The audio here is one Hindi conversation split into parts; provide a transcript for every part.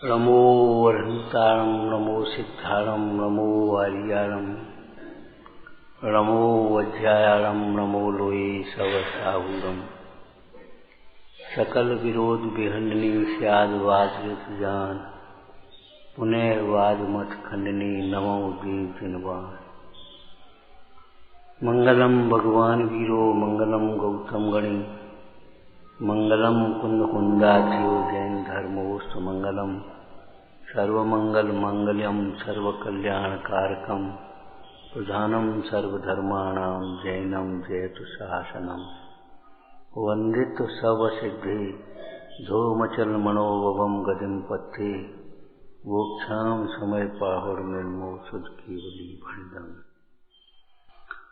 नमो वरहंतारं नमो सिद्धारं नमो वारियारं नमो वज्रायारं नमो लोये सवसाहुरं सकल विरोध विहंडनी स्याद वाजृत जान पुनर्वाद मत खंडनी नमो देव जिनवान। मंगलम भगवान वीरो मंगलम गौतम गणी मंगलम कुंद कुंदाख्यो जैन धर्मोस्तु मंगलम सर्वमंगल मंगल्यम सर्वकल्याणकारकम प्रधानम सर्वधर्माणां जैनम जयतु शासनम वंदित सर्वसिद्धि धूमचल मनोभवम गदिम पत्थे वोक्षाम समय पाहुर निर्मो सुध केवली भंडम।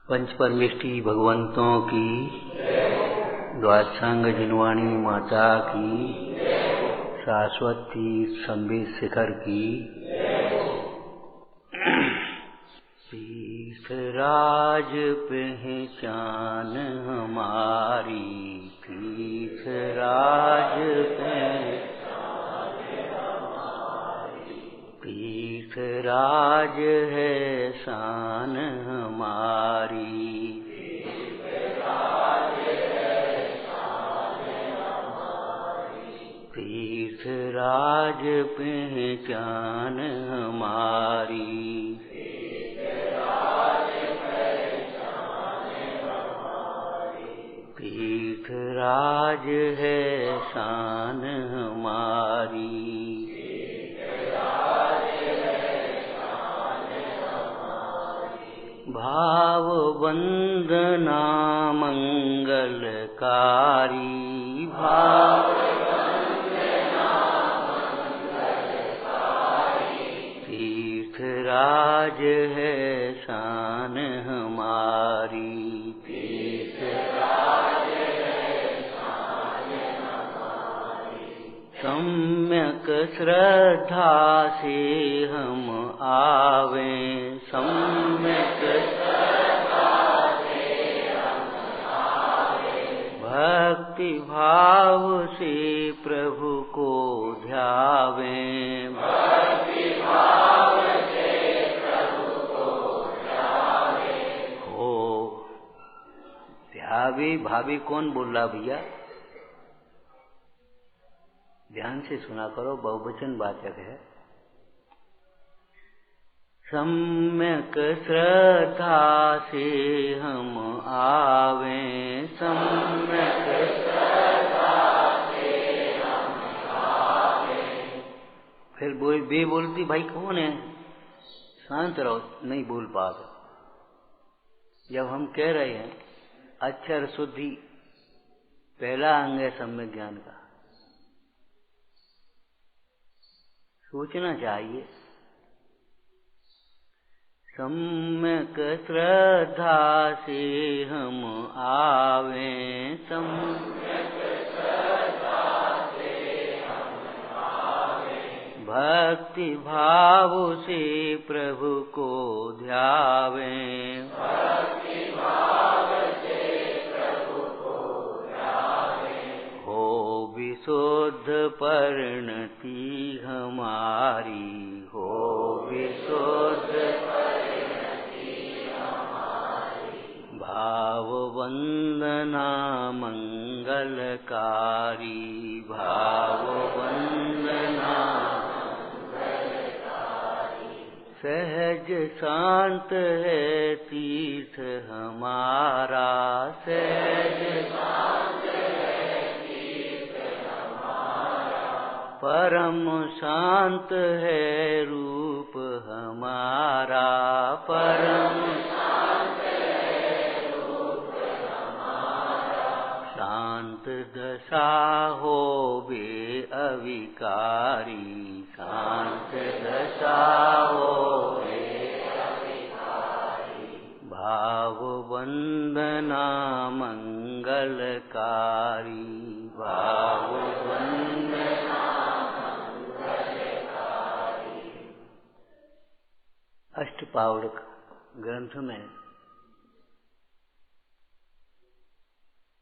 पंच परमेष्टि भगवंतों की द्वादशांग जिनवाणी माता की शाश्वती संबित शिखर की तीर्थराज पहचान हमारी तीर्थराज तीर्थराज है शान हमारी तीर्थराज पहचान हमारी तीर्थराज है शान हमारी भाव वंदना मंगलकारी भाव तीर्थराज है शान हमारी तीर्थराज है शान हमारी। सम्यक श्रद्धा से हम आवे सम्यक श्रद्धा से हम आवे भक्ति भाव से प्रभु को ध्यावें भक्ति भाव से प्रभु को ध्यावें। हो ध्यावे भावे कौन बोल रहा भैया? ध्यान से सुना करो, बहुवचन वाचक है। सम्यक श्रद्धा से हम आवें सम्यक श्रद्धा से हम आवें। फिर बोलती भाई कौन है? शांत रहो, नहीं बोल पाते। जब हम कह रहे हैं अक्षर शुद्धि पहला अंग है सम्यक ज्ञान का, सोचना चाहिए। सम्यक श्रद्धा से हम आवें सम्यक श्रद्धा से हम आवें भक्ति भाव से प्रभु को ध्यावें भक्ति भाव से प्रभु को ध्यावें। हो विशुद्ध परिणति हमारी हो विशुद्ध भाव वंदना मंगलकारी भाव वंदना मंगलकारी। सहज शांत है तीर्थ हमारा सहज शांत है तीर्थ हमारा परम शांत है रूप हमारा परम शांत दशा हो बे अविकारी शांत दशा हो बे अविकारी भाव वंदना मंगलकारी भाव वंदना मंगलकारी। अष्टपावड़क ग्रंथ में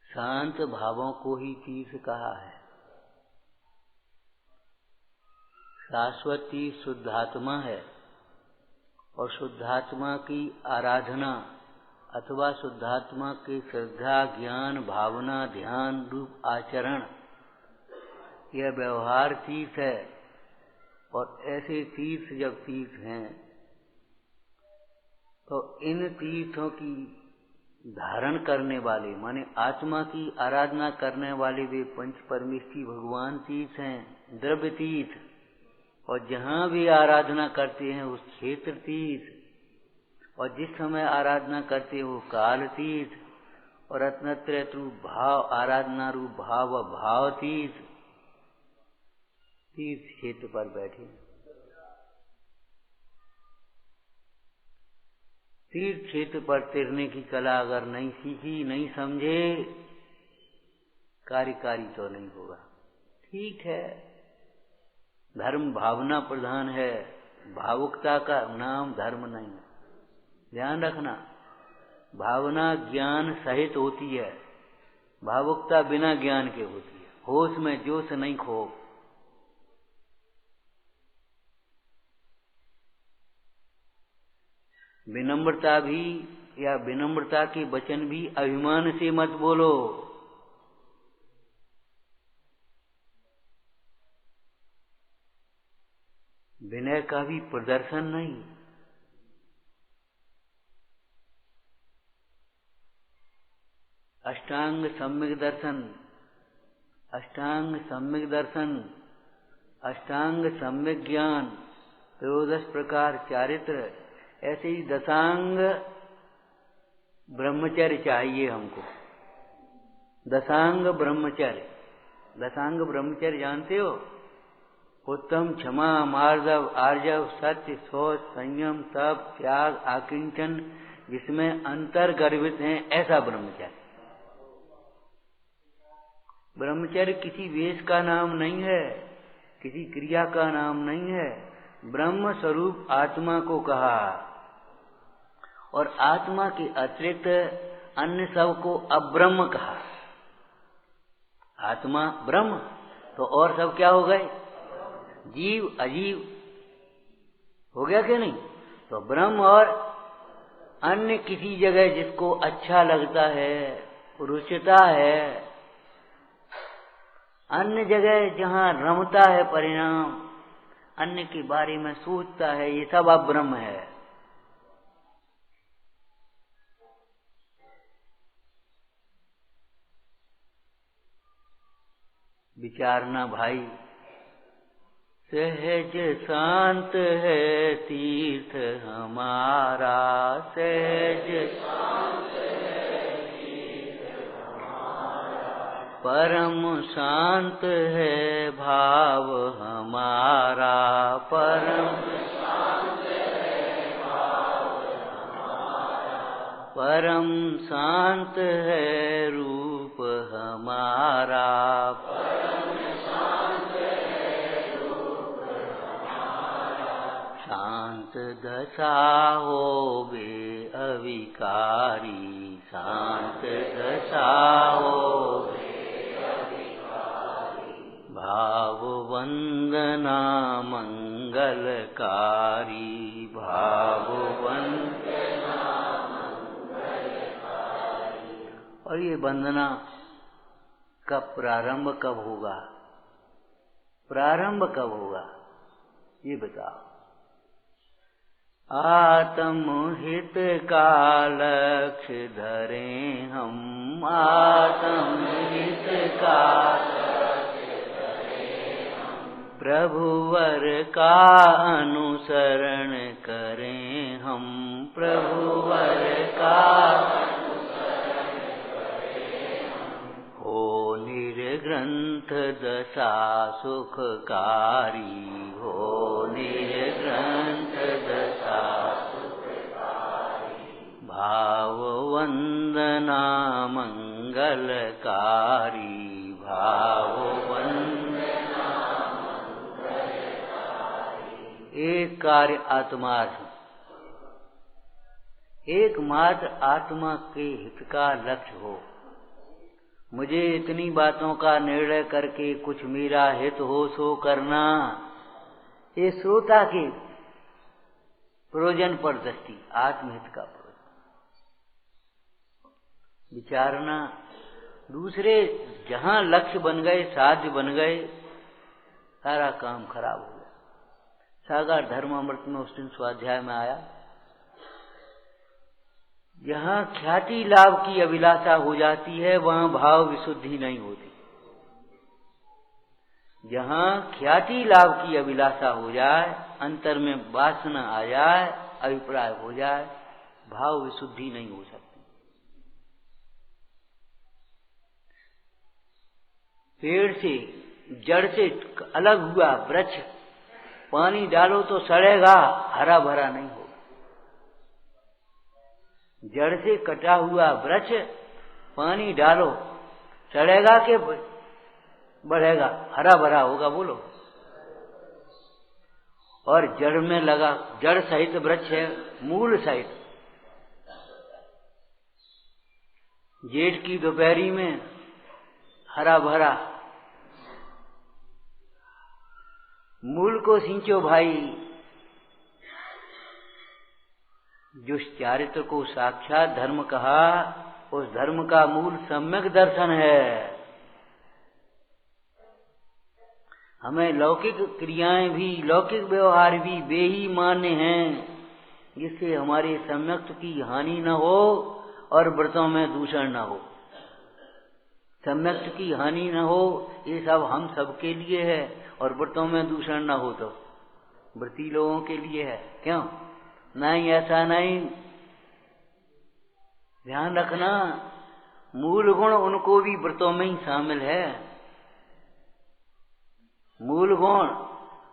शांत भावों को ही तीर्थ कहा है। शाश्वती शुद्धात्मा है और शुद्धात्मा की आराधना अथवा शुद्धात्मा के श्रद्धा ज्ञान भावना ध्यान रूप आचरण यह व्यवहार तीर्थ है। और ऐसे तीर्थ जब तीर्थ हैं तो इन तीर्थों की धारण करने वाले माने आत्मा की आराधना करने वाले वे पंच परमेष्ठी भगवान तीर्थ हैं, द्रव्य तीर्थ। और जहाँ भी आराधना करते हैं उस क्षेत्र तीर्थ, और जिस समय आराधना करते हो काल तीर्थ, और रत्नत्रय रूप भाव आराधना रूप भाव भाव तीर्थ क्षेत्र पर बैठे। तीर्थ क्षेत्र पर तैरने की कला अगर नहीं सीखी नहीं समझे कार्यकारी तो नहीं होगा। ठीक है, धर्म भावना प्रधान है, भावुकता का नाम धर्म नहीं है। ध्यान रखना, भावना ज्ञान सहित होती है, भावुकता बिना ज्ञान के होती है। होश में जोश नहीं खो। विनम्रता भी या विनम्रता के वचन भी अभिमान से मत बोलो। विनय का भी प्रदर्शन नहीं। अष्टांग सम्यक दर्शन, अष्टांग सम्यक दर्शन, अष्टांग सम्यक ज्ञान, त्रयोदश प्रकार चारित्र, ऐसे ही दशांग ब्रह्मचर्य चाहिए हमको। दशांग ब्रह्मचर्य, दशांग ब्रह्मचर्य जानते हो? उत्तम, क्षमा, मार्दव, आर्जव, सत्य, शौच, संयम, तप, त्याग, आकिंचन, जिसमें अंतर गर्भित हैं, ऐसा ब्रह्मचर्य। ब्रह्मचर्य किसी वेश का नाम नहीं है, किसी क्रिया का नाम नहीं है। ब्रह्म स्वरूप आत्मा को कहा और आत्मा के अतिरिक्त अन्य सब को अब्रह्म कहा। आत्मा ब्रह्म तो और सब क्या हो गए? जीव अजीव हो गया कि नहीं? तो ब्रह्म और अन्य किसी जगह जिसको अच्छा लगता है, रुचता है, अन्य जगह जहाँ रमता है परिणाम, अन्य के बारे में सोचता है, ये सब अब ब्रह्म है। विचारना भाई, सहज शांत है तीर्थ हमारा, सहज शांत है तीर्थ हमारा, परम शांत है भाव हमारा, परम शांत है भाव हमारा, परम शांत है रूप हमारा, परम शांत है रूप हमारा, शांत दशा हो बे अविकारी, शांत दशा हो भाव वंदना मंगलकारी, भाव वंदना मंगलकारी। और ये वंदना कब प्रारंभ कब होगा? प्रारंभ कब होगा ये बताओ। आत्म हित का लक्ष्य धरे हम, आत्म हित का प्रभुवर का अनुसरण करें हम, प्रभुवर का अनुसरण करें हम, हो निर्ग्रंथ दशा सुखकारी, हो निर्ग्रंथ दशा सुखकारी, भाव वंदना मंगलकारी, भाव वंदना। एक कार्य आत्मार्थ, एकमात्र आत्मा के हित का लक्ष्य हो। मुझे इतनी बातों का निर्णय करके कुछ मेरा हित हो सो करना, ये श्रोता के प्रयोजन पर दृष्टि, आत्महित का प्रयोजन विचारना। दूसरे जहां लक्ष्य बन गए, साध्य बन गए, सारा काम खराब हो गया। सागर धर्मामृत में उस दिन स्वाध्याय में आया, जहां ख्याति लाभ की अभिलाषा हो जाती है वहां भाव विशुद्धि नहीं होती। जहां ख्याति लाभ की अभिलाषा हो जाए, अंतर में वासना आ जाए, अभिप्राय हो जाए, भाव विशुद्धि नहीं हो सकती। पेड़ से, जड़ से अलग हुआ वृक्ष पानी डालो तो सड़ेगा, हरा भरा नहीं होगा। जड़ से कटा हुआ वृक्ष पानी डालो सड़ेगा कि बढ़ेगा, हरा भरा होगा? बोलो। और जड़ में लगा, जड़ सहित वृक्ष है, मूल सहित। जेठ की दोपहरी में हरा भरा, मूल को सींचो भाई। जिस चारित्र को साक्षात धर्म कहा, उस धर्म का मूल सम्यक दर्शन है। हमें लौकिक क्रियाएं भी, लौकिक व्यवहार भी वे ही मान्य हैं जिससे हमारे सम्यक की हानि न हो और व्रतों में दूषण न हो। सम्यक की हानि न हो, ये सब हम सबके लिए है, और व्रतों में दूषण न हो तो व्रती लोगों के लिए है। क्यों? नहीं, ऐसा नहीं। ध्यान रखना, मूल गुण उनको भी व्रतों में ही शामिल है। मूल गुण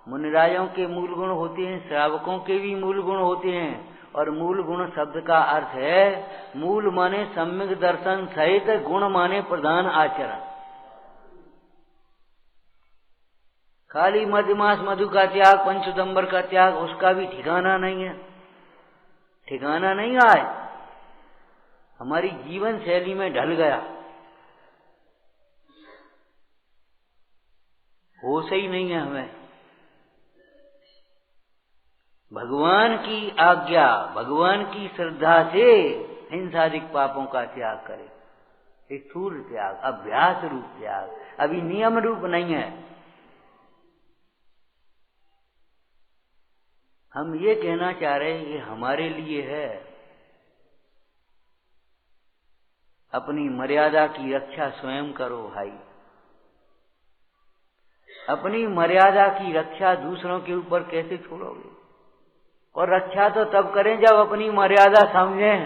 मुनिराजों के मूल गुण होते हैं, श्रावकों के भी मूल गुण होते हैं। और मूल गुण शब्द का अर्थ है, मूल माने सम्यक दर्शन सहित, गुण माने प्रधान आचरण। खाली मध्यमास मधु का त्याग, पंचदंबर का त्याग, उसका भी ठिकाना नहीं है। ठिकाना नहीं आए, हमारी जीवन शैली में ढल गया, होश ही नहीं है हमें। भगवान की आज्ञा, भगवान की श्रद्धा से हिंसादिक पापों का त्याग करे। स्थूल त्याग, अभ्यास रूप त्याग, अभी नियम रूप नहीं है। हम ये कहना चाह रहे हैं, ये हमारे लिए है। अपनी मर्यादा की रक्षा स्वयं करो भाई। अपनी मर्यादा की रक्षा दूसरों के ऊपर कैसे छोड़ोगे? और रक्षा तो तब करें जब अपनी मर्यादा समझें।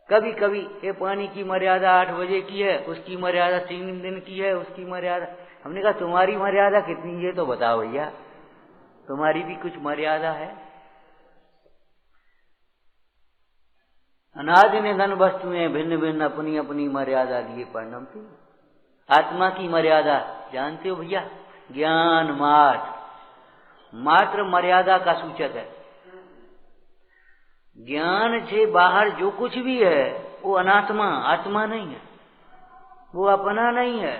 कभी कभी ये पानी की मर्यादा 8 बजे की है, उसकी मर्यादा 3 दिन की है, उसकी मर्यादा। हमने कहा तुम्हारी मर्यादा कितनी है तो बताओ भैया, तुम्हारी भी कुछ मर्यादा है। अनादि निधन वस्तुएं भिन्न भिन्न अपनी अपनी मर्यादा लिए परिणमती। आत्मा की मर्यादा जानते हो भैया? ज्ञान मात्र मर्यादा का सूचक है। ज्ञान से बाहर जो कुछ भी है वो अनात्मा, आत्मा नहीं है, वो अपना नहीं है।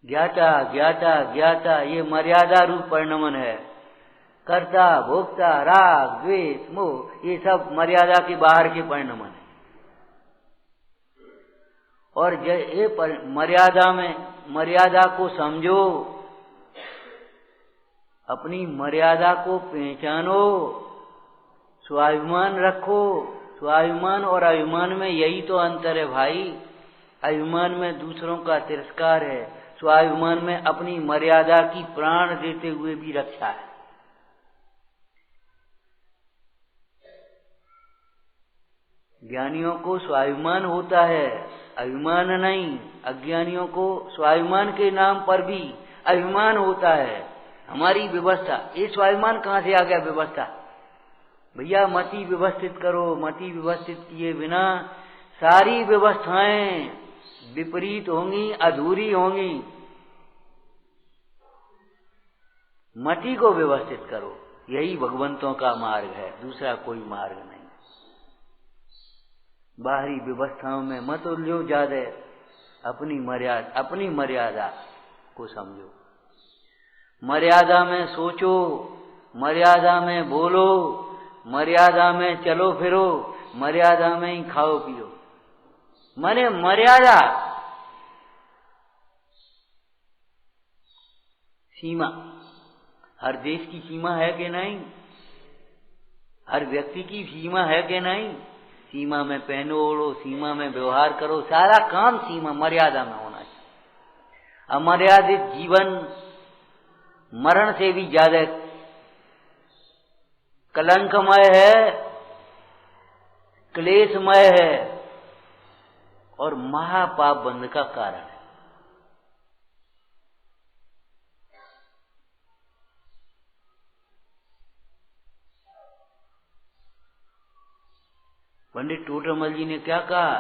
ज्ञाता ज्ञाता ज्ञाता, ये मर्यादा रूप परिणमन है। कर्ता भोक्ता राग द्वेष मोह, ये सब मर्यादा के बाहर के परिणमन है। और ये मर्यादा में, मर्यादा को समझो, अपनी मर्यादा को पहचानो, स्वाभिमान रखो। स्वाभिमान और अभिमान में यही तो अंतर है भाई। अभिमान में दूसरों का तिरस्कार है, स्वाभिमान में अपनी मर्यादा की प्राण देते हुए भी रक्षा है। ज्ञानियों को स्वाभिमान होता है, अभिमान नहीं। अज्ञानियों को स्वाभिमान के नाम पर भी अभिमान होता है। हमारी व्यवस्था, ये स्वाभिमान कहाँ से आ गया? व्यवस्था भैया, मति व्यवस्थित करो। मति व्यवस्थित किए बिना सारी व्यवस्थाएं विपरीत होंगी, अधूरी होंगी। मति को व्यवस्थित करो, यही भगवंतों का मार्ग है, दूसरा कोई मार्ग नहीं। बाहरी व्यवस्थाओं में मत उलझो ज्यादा। अपनी मर्यादा को समझो। मर्यादा में सोचो, मर्यादा में बोलो, मर्यादा में चलो फिरो, मर्यादा में ही खाओ पियो। माने मर्यादा, सीमा। हर देश की सीमा है कि नहीं? हर व्यक्ति की सीमा है कि नहीं? सीमा में पहनो ओढ़ो, सीमा में व्यवहार करो, सारा काम सीमा मर्यादा में होना चाहिए। अमर्यादित जीवन मरण से भी ज्यादा कलंकमय है, क्लेशमय है और महापाप बंध का कारण है। पंडित टोडरमल जी ने क्या कहा?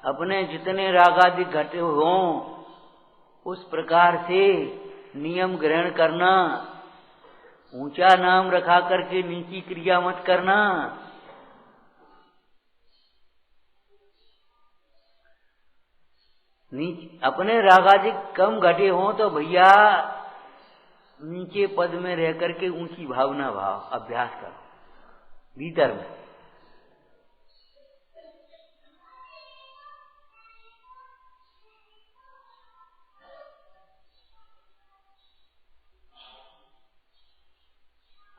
अपने जितने रागादि घटे हों उस प्रकार से नियम ग्रहण करना, ऊंचा नाम रखा करके नीची क्रिया मत करना। अपने रागादि कम घटे हों तो भैया नीचे पद में रह करके ऊंची भावना भाव अभ्यास करो भीतर में।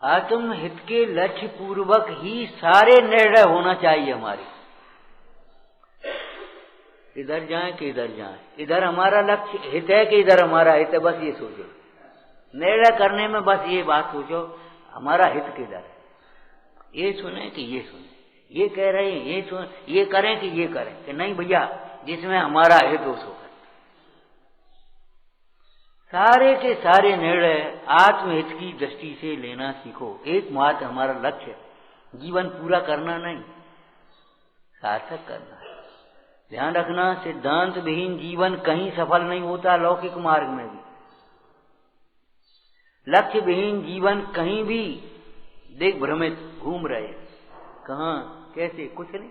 आत्म हित के लक्ष्य पूर्वक ही सारे निर्णय होना चाहिए हमारे। इधर जाएं कि इधर जाएं, इधर हमारा लक्ष्य हित है कि इधर हमारा हित है, बस ये सोचो। निर्णय करने में बस ये बात सोचो, हमारा हित किधर है। ये सुने कि ये सुने, ये कह रहे हैं ये सुन, ये करें कि ये करें, कि नहीं भैया जिसमें हमारा हित हो सो। सारे के सारे निर्णय आत्महित की दृष्टि से लेना सीखो। एकमात्र हमारा लक्ष्य जीवन पूरा करना नहीं, सार्थक करना है। ध्यान रखना, सिद्धांत विहीन जीवन कहीं सफल नहीं होता। लौकिक मार्ग में भी लक्ष्य विहीन जीवन कहीं भी देख भ्रमित घूम रहे, कहां कैसे कुछ नहीं।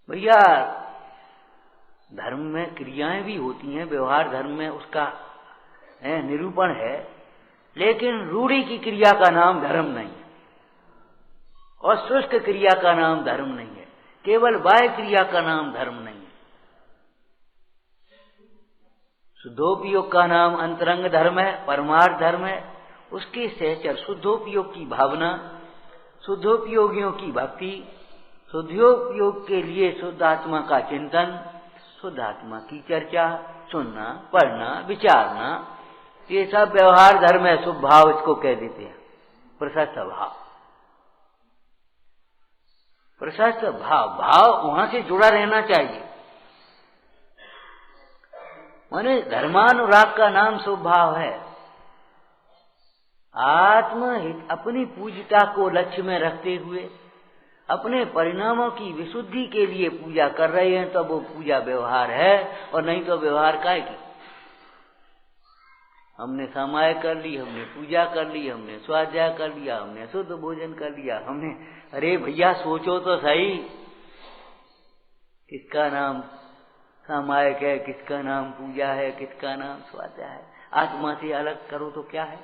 भैया धर्म में क्रियाएं भी होती हैं, व्यवहार धर्म में उसका निरूपण है, लेकिन रूढ़ी की क्रिया का नाम धर्म नहीं है और शुष्क क्रिया का नाम धर्म नहीं है, केवल बाह्य क्रिया का नाम धर्म नहीं है। शुद्धोपयोग का नाम अंतरंग धर्म है, परमार्थ धर्म है। उसके सहचर शुद्धोपयोग की भावना, शुद्धोपयोगियों की भक्ति, शुद्धोपयोग के लिए शुद्ध आत्मा का चिंतन, शुद्ध आत्मा की चर्चा, सुनना, पढ़ना, विचारना, ये सब व्यवहार धर्म है। शुभ भाव इसको कह देते हैं, प्रशस्त भाव। प्रशस्त भाव, भाव वहां से जुड़ा रहना चाहिए। माने धर्मानुराग का नाम शुभ भाव है। आत्महित अपनी पूजिता को लक्ष्य में रखते हुए अपने परिणामों की विशुद्धि के लिए पूजा कर रहे हैं तो वो पूजा व्यवहार है, और नहीं तो व्यवहार काहे की। हमने समाय कर ली, हमने पूजा कर ली, हमने स्वाध्याय कर लिया, हमने शुद्ध भोजन कर लिया, हमने, अरे भैया सोचो तो सही, किसका नाम सामायिक है, किसका नाम पूजा है, किसका नाम स्वाध्याय है। आत्मा से अलग करो तो क्या है।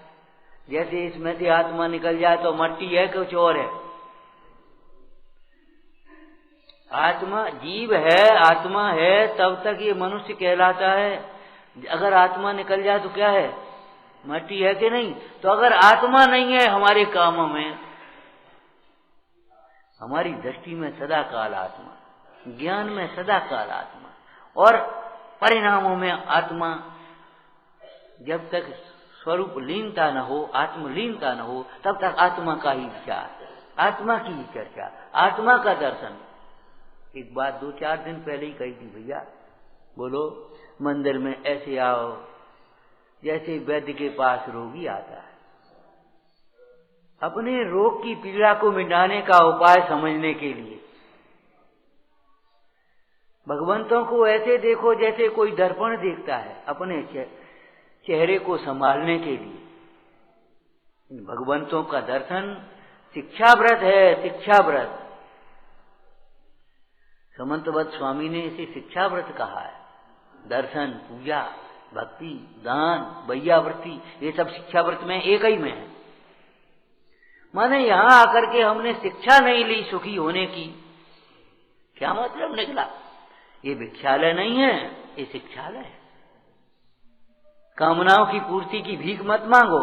जैसे इसमें से आत्मा निकल जाए तो मट्टी है, कुछ और है। आत्मा जीव है, आत्मा है, तब तक ये मनुष्य कहलाता है। अगर आत्मा निकल जाए तो क्या है, मट्टी है कि नहीं। तो अगर आत्मा नहीं है हमारे कामों में, हमारी दृष्टि में सदा काल आत्मा, ज्ञान में सदा काल आत्मा, और परिणामों में आत्मा, जब तक स्वरूप लीनता न हो, आत्मलीनता न हो, तब तक आत्मा का ही विचार, आत्मा की ही चर्चा, आत्मा का दर्शन। एक बात 2-4 दिन पहले ही कही थी भैया, बोलो मंदिर में ऐसे आओ जैसे वैद्य के पास रोगी आता है, अपने रोग की पीड़ा को मिटाने का उपाय समझने के लिए। भगवंतों को ऐसे देखो जैसे कोई दर्पण देखता है, अपने चेहरे को संभालने के लिए। भगवंतों का दर्शन शिक्षा व्रत है, शिक्षा व्रत। समंतवत स्वामी ने इसे शिक्षा व्रत कहा है। दर्शन, पूजा, भक्ति, दान, वैयावृत्ति, ये सब शिक्षा व्रत में एक ही में है। माने यहां आकर के हमने शिक्षा नहीं ली सुखी होने की, क्या मतलब निकला? ये भिक्षालय नहीं है, ये शिक्षालय है। कामनाओं की पूर्ति की भीख मत मांगो।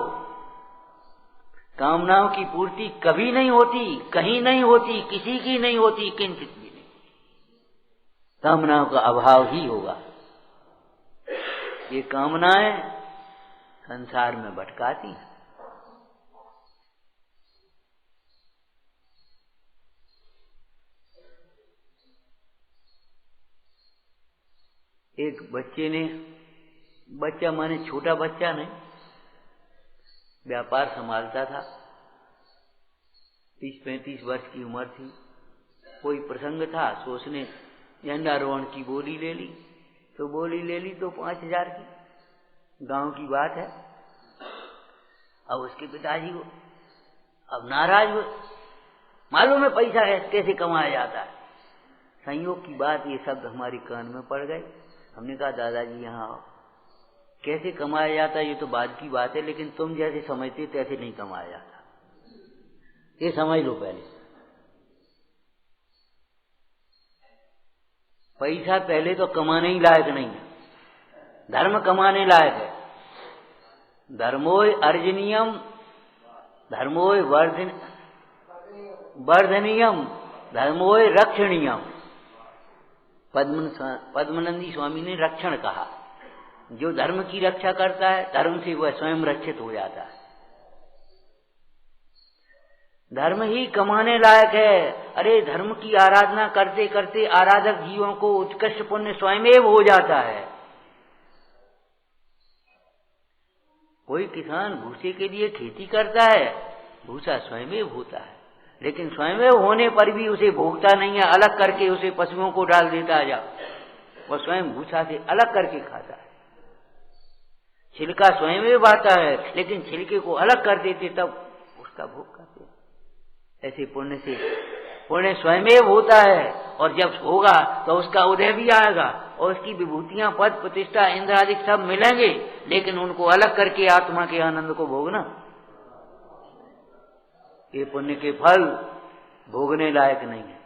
कामनाओं की पूर्ति कभी नहीं होती, कहीं नहीं होती, किसी की नहीं होती, किंचित भी नहीं। कामनाओं का अभाव ही होगा। ये कामनाएं संसार में भटकाती हैं। एक बच्चा माने छोटा बच्चा नहीं, व्यापार संभालता था, 30-35 वर्ष की उम्र थी। कोई प्रसंग था, सो उसने झंडारोहण की बोली ले ली। तो बोली ले ली तो 5,000 की, गांव की बात है। अब उसके पिताजी को अब नाराज हुए, मालूम है पैसा है कैसे कमाया जाता है। संयोग की बात ये शब्द हमारी कान में पड़ गए। हमने कहा दादाजी यहाँ आओ, कैसे कमाया जाता ये तो बाद की बात है, लेकिन तुम जैसे समझते तैसे नहीं कमाया जाता, ये समझ लो पहले। पैसा पहले तो कमाने ही लायक नहीं है, धर्म कमाने लायक है। धर्मोय अर्जनीयम, धर्मोय वर्धनीयम, धर्मोय रक्षणीयम। पद्मनंदी स्वामी ने रक्षण कहा। जो धर्म की रक्षा करता है, धर्म से वह स्वयं रक्षित हो जाता है। धर्म ही कमाने लायक है। अरे धर्म की आराधना करते करते आराधक जीवों को उत्कृष्ट पुण्य स्वयं हो जाता है। कोई किसान भूसे के लिए खेती करता है, भूसा स्वयं होता है, लेकिन स्वयं होने पर भी उसे भोगता नहीं है, अलग करके उसे पशुओं को डाल देता है। वह स्वयं भूसा से अलग करके खाता है। छिलका स्वयं आता है, लेकिन छिलके को अलग कर देते तब उसका भोग करते। ऐसे पुण्य से पुण्य स्वयं होता है, और जब होगा तो उसका उदय भी आएगा और उसकी विभूतियां, पद प्रतिष्ठा, इंद्र आदि सब मिलेंगे, लेकिन उनको अलग करके आत्मा के आनंद को भोगना, ये पुण्य के फल भोगने लायक नहीं है।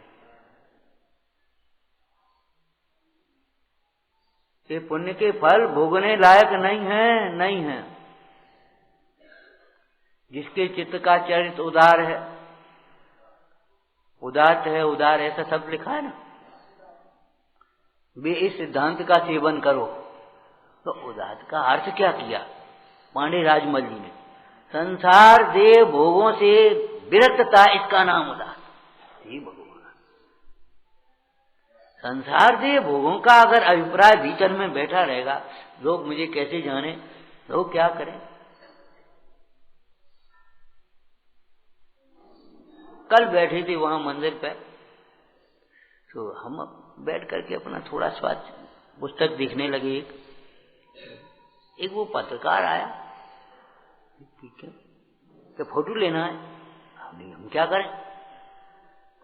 ये पुण्य के फल भोगने लायक नहीं है। जिसके चित्त का चरित्र उदार है, उदात्त है, उदार ऐसा सब लिखा है ना, वे इस सिद्धांत का सेवन करो। तो उदात्त का अर्थ क्या किया पांडे राजमल जी ने? संसार देह भोगों से विरक्तता, इसका नाम उदात्त। ये भगवान संसार देह भोगों का अगर अभिप्राय भीतर में बैठा रहेगा, लोग मुझे कैसे जाने, लोग क्या करें। कल बैठे थे वहां मंदिर पे, तो हम बैठ करके अपना थोड़ा स्वास्थ्य पुस्तक देखने लगे। एक वो पत्रकार आया, ठीक है, तो फोटो लेना है। हम क्या करें,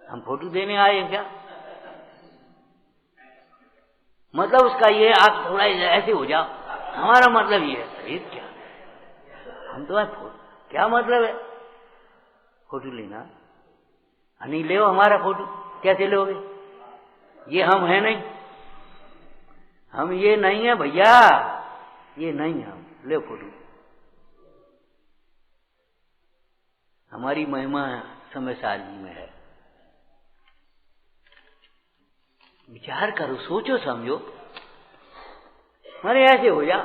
हम फोटो देने आए क्या? मतलब उसका ये, आप थोड़ा ऐसे हो जाओ, हमारा मतलब ये है। ये क्या, हम तो क्या मतलब है फोटो लेना? नहीं ले हमारा फोटो, कैसे लोगे? ये हम है नहीं, हम ये नहीं है भैया, ये नहीं है, हम ले फोटो। हमारी महिमा समय साल जी में है। विचार करो, सोचो, समझो। अरे ऐसे हो जा,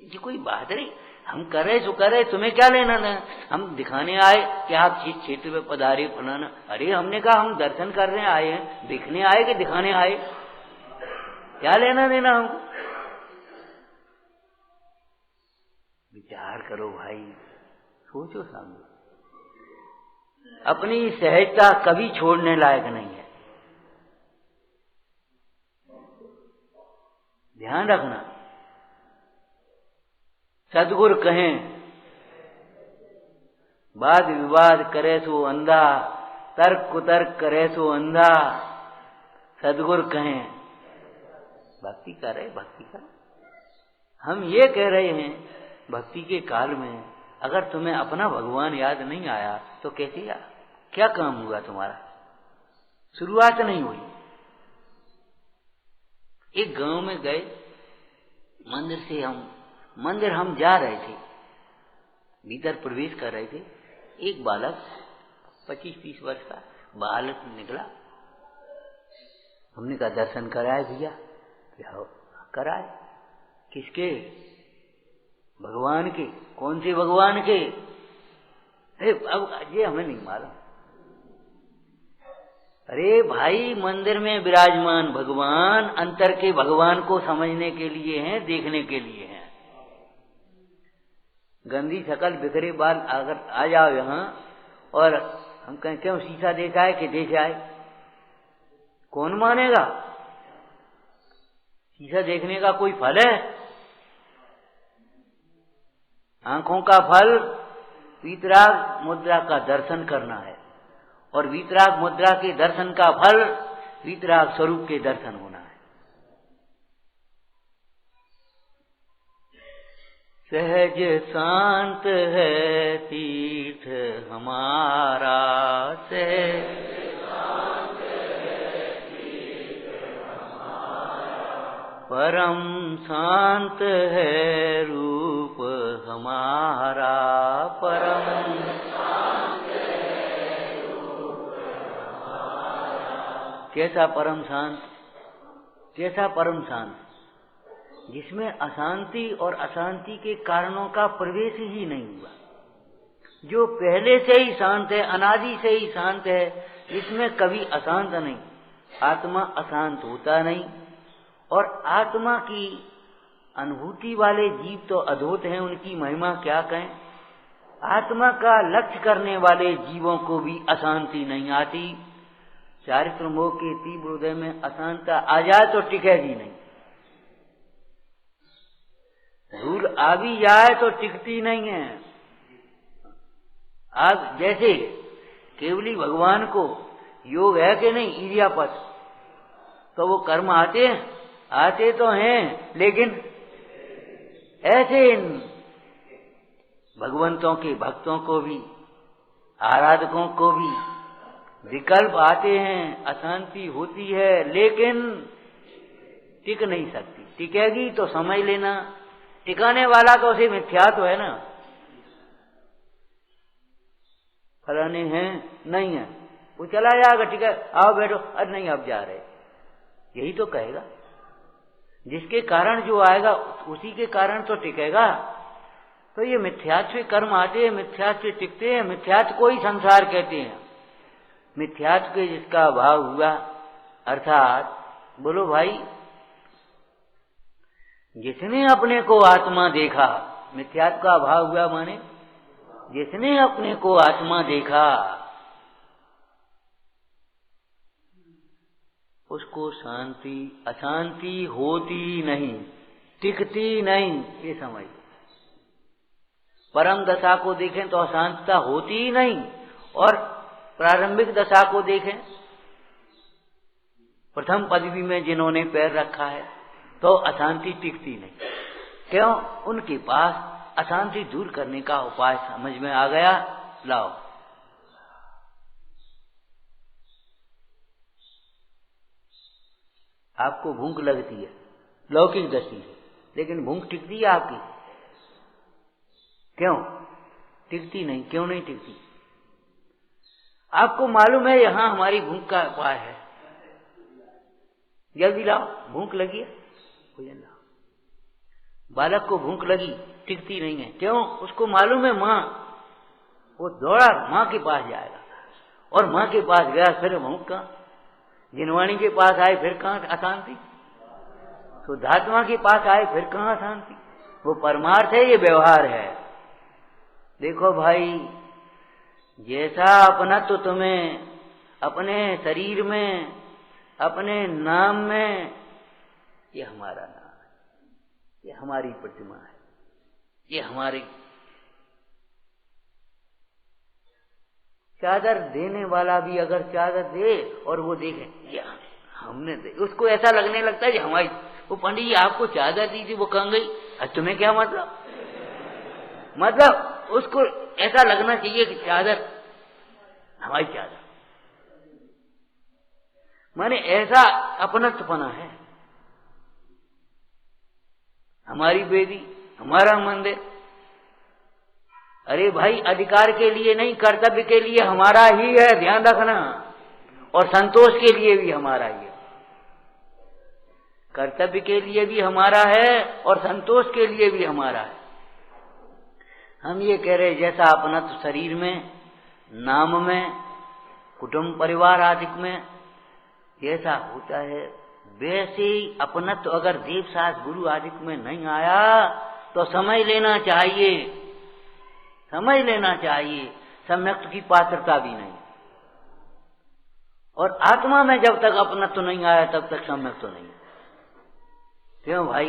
ये कोई बात नहीं। हम कर रहे सो कर रहे, तुम्हें क्या लेना ना? हम दिखाने आए कि आप जिस क्षेत्र में पधारे फलाना। अरे हमने कहा हम दर्शन करने आए हैं, देखने आए कि दिखाने आए? क्या लेना देना हमको? विचार करो भाई, सोचो, समझो। अपनी सहजता कभी छोड़ने लायक नहीं है, ध्यान रखना। सदगुरु कहें वाद विवाद करे सो अंधा, तर्क कुतर्क करे सो अंधा, सदगुरु कहें भक्ति करे, भक्ति कर। हम ये कह रहे हैं भक्ति के काल में अगर तुम्हें अपना भगवान याद नहीं आया तो कैसे क्या काम हुआ तुम्हारा? शुरुआत नहीं हुई। एक गांव में गए, मंदिर हम जा रहे थे, भीतर प्रवेश कर रहे थे। एक बालक 25-30 वर्ष का बालक निकला। हमने कहा दर्शन कराए भैया? कराए। किसके? भगवान के। कौन से भगवान के? अब ये हमें नहीं मालूम। अरे भाई, मंदिर में विराजमान भगवान अंतर के भगवान को समझने के लिए हैं, देखने के लिए हैं। गंदी शकल बिखरे बाल अगर आ जाओ यहाँ और हम कहें क्यों शीशा देखा है कि देख आए, कौन मानेगा? शीशा देखने का कोई फल है? आंखों का फल वीतराग मुद्रा का दर्शन करना है, और वीतराग मुद्रा के दर्शन का फल वीतराग स्वरूप के दर्शन होना है। सहज शांत है तीर्थ हमारा, सहज शांत है तीर्थ हमारा, परम शांत है रूप हमारा, परम शांत है रूप हमारा। कैसा परम शांत? कैसा परम शांत? जिसमें अशांति और अशांति के कारणों का प्रवेश ही नहीं हुआ, जो पहले से ही शांत है, अनादि से ही शांत है, जिसमें कभी अशांत नहीं। आत्मा अशांत होता नहीं, और आत्मा की अनुभूति वाले जीव तो अद्भुत हैं, उनकी महिमा क्या कहें। आत्मा का लक्ष्य करने वाले जीवों को भी अशांति नहीं आती। चारित्र मोह के तीव्र हृदय में अशांतता आ जाए तो टिकेगी नहीं। धूल आ भी जाए तो टिकती नहीं है। आज जैसे केवली भगवान को योग है कि नहीं, इरियापत, तो वो कर्म आते तो हैं, लेकिन ऐसे इन भगवंतों के भक्तों को भी, आराधकों को भी विकल्प आते हैं, अशांति होती है, लेकिन टिक नहीं सकती। टिकेगी तो समझ लेना टिकाने वाला तो उसे मिथ्यात्व है ना। फलाने हैं, नहीं है, वो चला जाएगा, ठीक है आओ बैठो, अरे नहीं अब जा रहे, यही तो कहेगा। जिसके कारण जो आएगा उसी के कारण तो टिकेगा। तो ये मिथ्यात्व कर्म आते हैं, मिथ्यात्व टिकते हैं, मिथ्यात्व को ही संसार कहते हैं। मिथ्यात्व के जिसका अभाव हुआ, अर्थात बोलो भाई, जिसने अपने को आत्मा देखा, मिथ्यात्व का अभाव हुआ माने जिसने अपने को आत्मा देखा, उसको शांति अशांति होती नहीं, टिकती नहीं, ये समझ। परम दशा को देखें तो अशांतता होती ही नहीं, और प्रारंभिक दशा को देखें, प्रथम पदवी में जिन्होंने पैर रखा है तो अशांति टिकती नहीं। क्यों? उनके पास अशांति दूर करने का उपाय समझ में आ गया। लाओ, आपको भूख लगती है लौकिक दृष्टि से, लेकिन भूख टिकती है आपकी? क्यों टिकती नहीं? क्यों नहीं टिकती? आपको मालूम है यहां हमारी भूख का उपाय है। जल्दी लाओ, भूख लगी है, भोजन लाओ। बालक को भूख लगी, टिकती नहीं है। क्यों? उसको मालूम है माँ, वो दौड़ा माँ के पास जाएगा, और माँ के पास गया फिर भूख कहाँ? जिनवाणी के पास आए फिर कहाँ अशांति? शुद्धात्मा के पास आए फिर कहाँ अशांति? वो परमार्थ है, ये व्यवहार है। देखो भाई, जैसा अपना तो तुम्हें अपने शरीर में, अपने नाम में, ये हमारा नाम है, ये हमारी प्रतिमा है, ये हमारी चादर। देने वाला भी अगर चादर दे और वो देखे ये हमने उसको ऐसा लगने लगता है कि हमारी, वो पंडित जी आपको चादर दी थी वो कहाँ गई, तुम्हें क्या मतलब उसको ऐसा लगना चाहिए कि चादर हमारी चादर, माने ऐसा अपनत्वपना है। हमारी बेदी, हमारा मंदिर, अरे भाई अधिकार के लिए नहीं, कर्तव्य के लिए हमारा ही है, ध्यान रखना, और संतोष के लिए भी हमारा ही है। कर्तव्य के लिए भी हमारा है और संतोष के लिए भी हमारा है। हम ये कह रहे जैसा अपना तो शरीर में, नाम में, कुटुंब परिवार आदि में जैसा होता है, वैसे ही अपनत्व अगर देव शास्त्र गुरु आदि में नहीं आया तो समझ लेना चाहिए, समझ लेना चाहिए सम्यक्त की पात्रता भी नहीं। और आत्मा में जब तक अपनत्व नहीं आया तब तक सम्यक्त तो नहीं। क्यों भाई,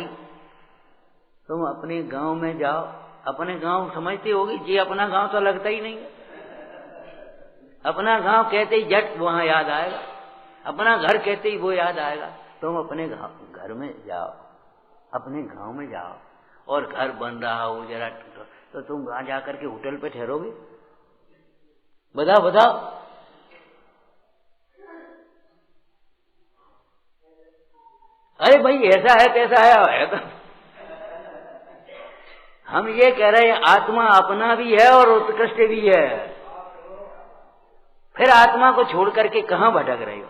तुम अपने गांव में जाओ, अपने गांव समझते होगी जी, अपना गांव तो लगता ही नहीं है। अपना गांव कहते ही झट वहां याद आएगा, अपना घर कहते ही वो याद आएगा। तुम अपने घर में जाओ, अपने गांव में जाओ और घर बन रहा हो जरा, तो तुम वहां जाकर के होटल पे ठहरोगे? बताओ बताओ। अरे भाई ऐसा है तैसा है तो हम ये कह रहे हैं आत्मा अपना भी है और उत्कृष्ट भी है। फिर आत्मा को छोड़ करके कहां भटक रहे हो?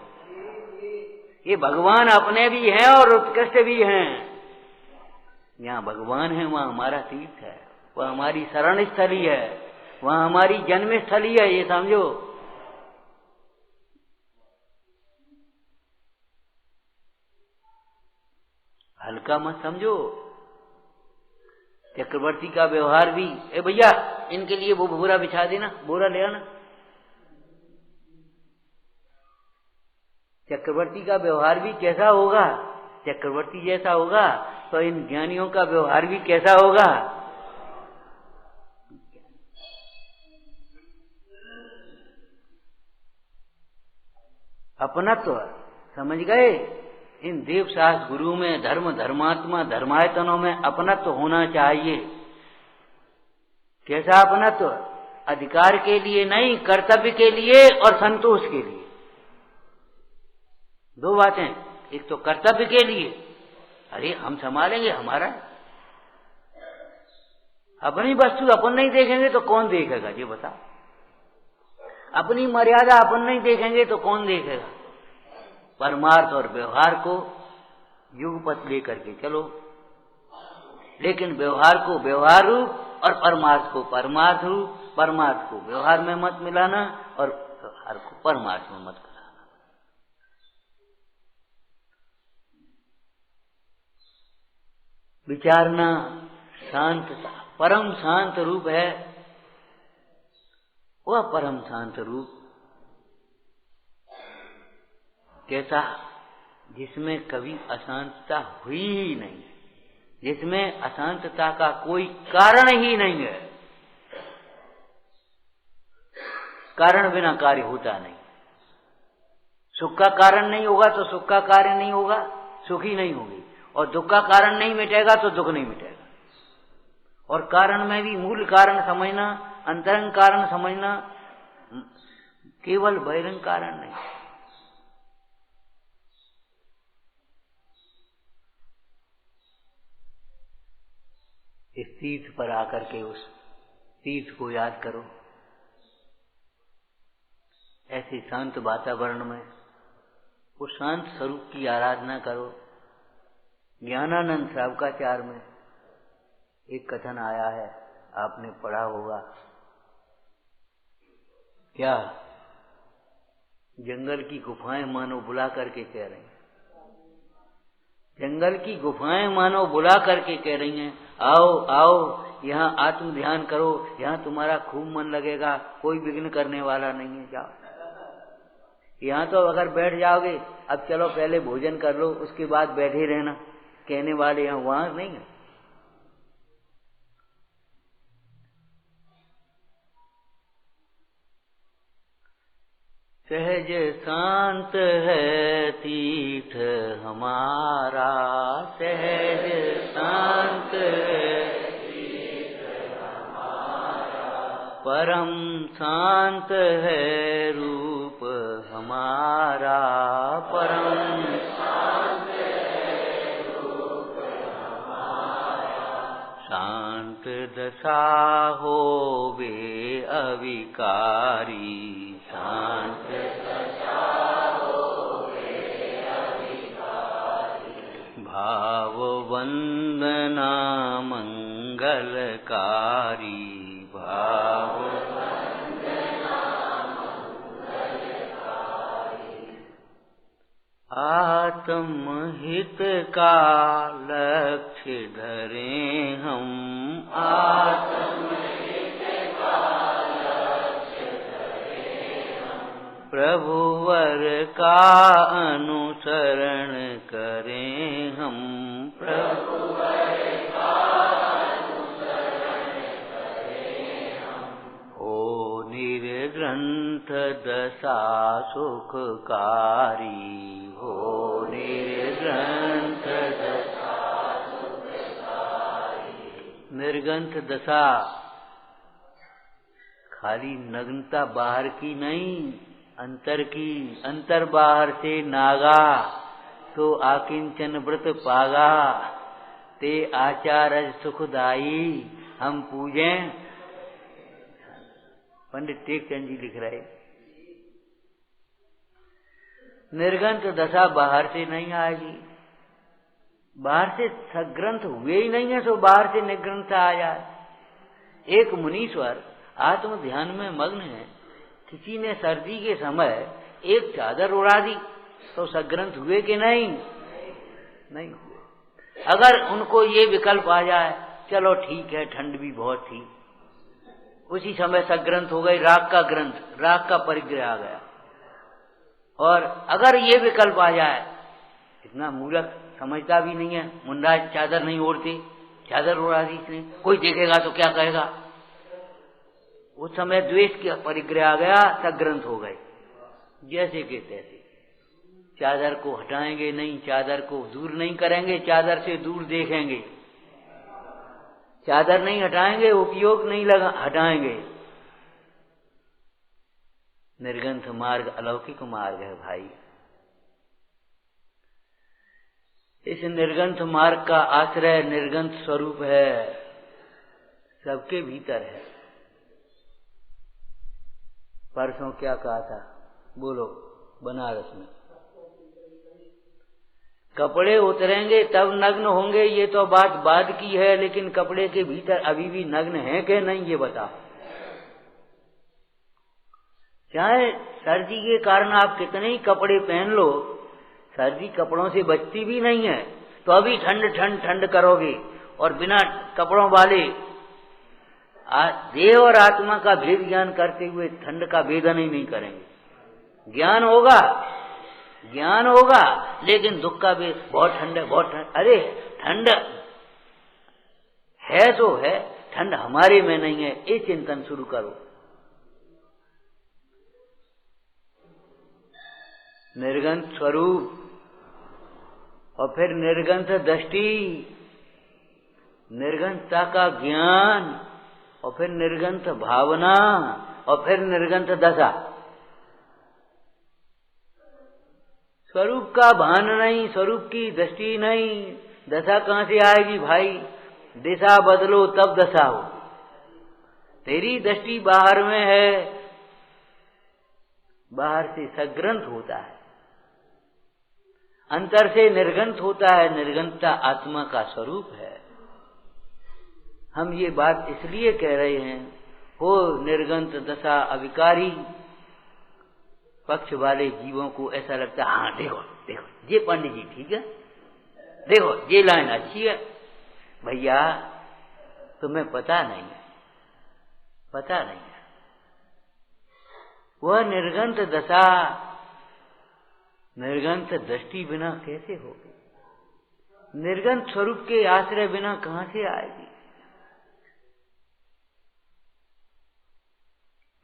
ये भगवान अपने भी हैं और उत्कृष्ट भी हैं। यहाँ भगवान है, वहां हमारा तीर्थ है, वह हमारी शरण स्थली है, वहां हमारी जन्म स्थली है, ये समझो। हल्का मत समझो। चक्रवर्ती का व्यवहार भी, ए भैया इनके लिए वो बोरा बिछा देना, बोरा ले आना। चक्रवर्ती का व्यवहार भी कैसा होगा? चक्रवर्ती जैसा होगा तो इन ज्ञानियों का व्यवहार भी कैसा होगा? अपनत्व समझ गए? इन देव शास्त्र गुरु में, धर्म धर्मात्मा धर्मायतनों में अपनत्व होना चाहिए। कैसा अपनत्व? अधिकार के लिए नहीं, कर्तव्य के लिए और संतोष के लिए। दो बातें। एक तो कर्तव्य के लिए, अरे हम संभालेंगे हमारा, अपनी वस्तु अपन नहीं देखेंगे तो कौन देखेगा? ये बता। अपनी मर्यादा अपन नहीं देखेंगे तो कौन देखेगा? परमार्थ और व्यवहार को युगपथ लेकर के चलो, लेकिन व्यवहार को व्यवहार रूप और परमार्थ को परमार्थ रूप, परमार्थ को व्यवहार में मत मिलाना और व्यवहार को परमार्थ में मत मिलाना। विचारना शांतता, परम शांत रूप है वह परम शांत रूप। कैसा? जिसमें कभी अशांतता हुई ही नहीं, जिसमें अशांतता का कोई कारण ही नहीं है। कारण बिना कार्य होता नहीं। सुख का कारण नहीं होगा तो सुख का कार्य नहीं होगा, सुखी नहीं होगी। और दुख का कारण नहीं मिटेगा तो दुख नहीं मिटेगा। और कारण में भी मूल कारण समझना, अंतरंग कारण समझना, केवल बहिरंग कारण नहीं। इस तीर्थ पर आकर के उस तीर्थ को याद करो। ऐसे शांत वातावरण में उस शांत स्वरूप की आराधना करो। ज्ञानानंद श्रावकाचार में एक कथन आया है, आपने पढ़ा होगा। क्या? जंगल की गुफाएं मानो बुला करके कह रही हैं, जंगल की गुफाएं मानो बुला करके कह रही हैं, आओ आओ यहाँ आत्म ध्यान करो, यहाँ तुम्हारा खूब मन लगेगा, कोई विघ्न करने वाला नहीं है, जाओ। यहाँ तो अगर बैठ जाओगे, अब चलो पहले भोजन कर लो उसके बाद बैठे रहना, कहने वाले यहाँ वहां नहीं है। सहज शांत है तीर्थ हमारा, सहज शांत है तीर्थ हमारा, परम शांत है रूप हमारा, परम शांत है रूप हमारा, शांत दशा होवे अविकारी, शांत दशा होवे अविकारी, भाव वंदना मंगलकारी, भाव वंदना मंगलकारी, आत्महित का लक्ष्य धरे हम, आत्महित का प्रभुवर का अनुसरण करें हम, प्रभुवर का अनुसरण करें हम, हो निर्ग्रंथ दशा सुखकारी, हो निर्ग्रंथ दशा सुखकारी। निर्ग्रंथ दशा खाली नग्नता बाहर की नहीं, अंतर की, अंतर बाहर से नागा तो आकिंचन व्रत पागा, ते आचार्य सुखदाई हम पूजें। पंडित टेकचंद जी लिख रहे, निर्ग्रंथ दशा बाहर से नहीं आएगी, बाहर से सग्रंथ हुए ही नहीं है तो बाहर से निर्ग्रंथ आ जाए। एक मुनीश्वर आत्म ध्यान में मग्न है, किसी ने सर्दी के समय एक चादर उड़ा दी तो सग्रंथ हुए कि नहीं? नहीं हुए। अगर उनको ये विकल्प आ जाए, चलो ठीक है ठंड भी बहुत थी, उसी समय सग्रंथ हो गई, राग का ग्रंथ, राग का परिग्रह आ गया। और अगर ये विकल्प आ जाए, इतना मूर्ख समझता भी नहीं है, मुंडा चादर नहीं ओढ़ते, चादर उड़ा दी इसने, कोई देखेगा तो क्या कहेगा, उस समय द्वेष का परिग्रह आ गया, सग्रंथ हो गए। जैसे के तैसे चादर को हटाएंगे नहीं, चादर को दूर नहीं करेंगे, चादर से दूर देखेंगे, चादर नहीं हटाएंगे, उपयोग नहीं हटाएंगे। निर्ग्रंथ मार्ग अलौकिक मार्ग है भाई। इस निर्ग्रंथ मार्ग का आश्रय निर्ग्रंथ स्वरूप है, सबके भीतर है। परसों क्या कहा था, बोलो, बनारस में कपड़े उतरेंगे तब नग्न होंगे, ये तो बात बाद की है, लेकिन कपड़े के भीतर अभी भी नग्न है कि नहीं ये बताओ। चाहे सर्दी के कारण आप कितने ही कपड़े पहन लो, सर्दी कपड़ों से बचती भी नहीं है, तो अभी ठंड ठंड ठंड करोगे, और बिना कपड़ों वाले देह और आत्मा का भेद ज्ञान करते हुए ठंड का भेदन ही नहीं करेंगे। ज्ञान होगा, ज्ञान होगा, लेकिन दुख का भेद, बहुत ठंड है, बहुत ठंड। अरे ठंड है तो है, ठंड हमारे में नहीं है, ये चिंतन शुरू करो। निर्ग्रंथ स्वरूप और फिर निर्ग्रंथ दृष्टि, निर्ग्रंथता का ज्ञान, और फिर निर्ग्रंथ भावना, और फिर निर्ग्रंथ दशा। स्वरूप का भान नहीं, स्वरूप की दृष्टि नहीं, दशा कहां से आएगी भाई? दिशा बदलो तब दशा हो। तेरी दृष्टि बाहर में है, बाहर से सग्रंथ होता है, अंतर से निर्ग्रंथ होता है, निर्ग्रंथता आत्मा का स्वरूप है। हम ये बात इसलिए कह रहे हैं, हो निर्ग्रंथ दशा अविकारी। पक्ष वाले जीवों को ऐसा लगता है, हाँ देखो देखो ये पंडित जी ठीक है, देखो ये लाइन अच्छी है। भैया तुम्हें पता नहीं है, पता नहीं है। वह निर्ग्रंथ दशा निर्ग्रंथ दृष्टि बिना कैसे होगी? निर्ग्रंथ स्वरूप के आश्रय बिना कहां से आएगी?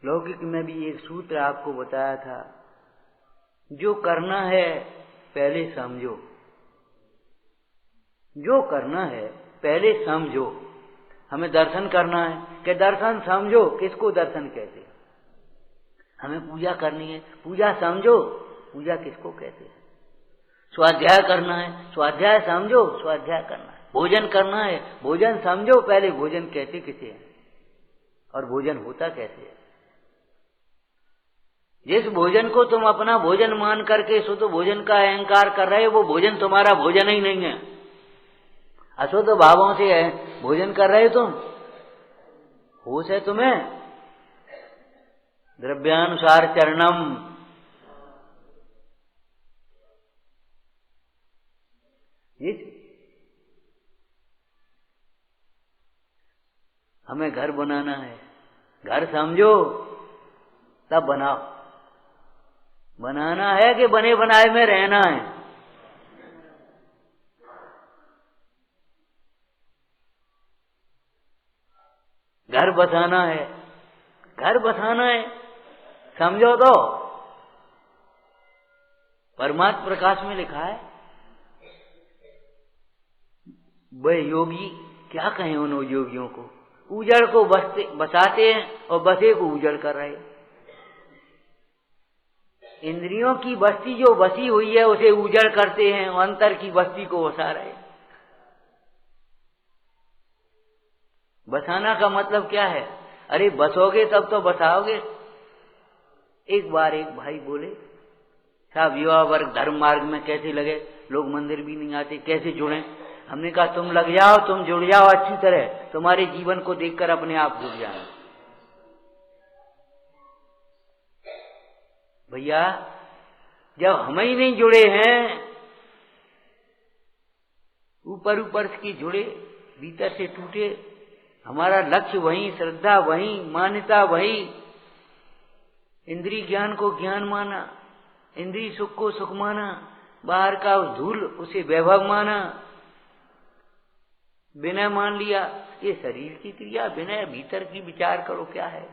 लौकिक में भी एक सूत्र आपको बताया था, जो करना है पहले समझो, जो करना है पहले समझो। हमें दर्शन करना है कि दर्शन समझो, किसको दर्शन कहते हैं। हमें पूजा करनी है, पूजा समझो, पूजा किसको कहते हैं। स्वाध्याय करना है, स्वाध्याय समझो, स्वाध्याय करना है। भोजन करना है, भोजन समझो, पहले भोजन कहते किसे हैं और भोजन होता कैसे है। जिस भोजन को तुम अपना भोजन मान करके शुद्ध भोजन का अहंकार कर रहे हो, वो भोजन तुम्हारा भोजन ही नहीं है। अशुद्ध भावों से है भोजन कर रहे हो तुम। होश है तुम्हें? द्रव्यानुसार चरणम। हमें घर बनाना है, घर समझो तब बनाओ। बनाना है कि बने बनाए में रहना है। घर बसाना है, घर बसाना है, समझो तो। परमात्म प्रकाश में लिखा है, वे योगी क्या कहें उन योगियों को, उजड़ को बसाते हैं और बसे को उजड़ कर रहे। इंद्रियों की बस्ती जो बसी हुई है उसे उजड़ करते हैं और अंतर की बस्ती को बसा रहे। बसाना का मतलब क्या है? अरे बसोगे तब तो बसाओगे। एक बार एक भाई बोले, साहब युवा वर्ग धर्म मार्ग में कैसे लगे, लोग मंदिर भी नहीं आते, कैसे जुड़े। हमने कहा तुम लग जाओ, तुम जुड़ जाओ अच्छी तरह, तुम्हारे जीवन को देखकर अपने आप जुड़ जाए। भैया जब हम ही नहीं जुड़े हैं, ऊपर ऊपर की जुड़े, भीतर से टूटे, हमारा लक्ष्य वही, श्रद्धा वही, मान्यता वही, इंद्रिय ज्ञान को ज्ञान माना, इंद्रिय सुख को सुख माना, बाहर का धूल उसे वैभव माना, विनय मान लिया। ये शरीर की क्रिया, विनय भीतर की विचार करो क्या है।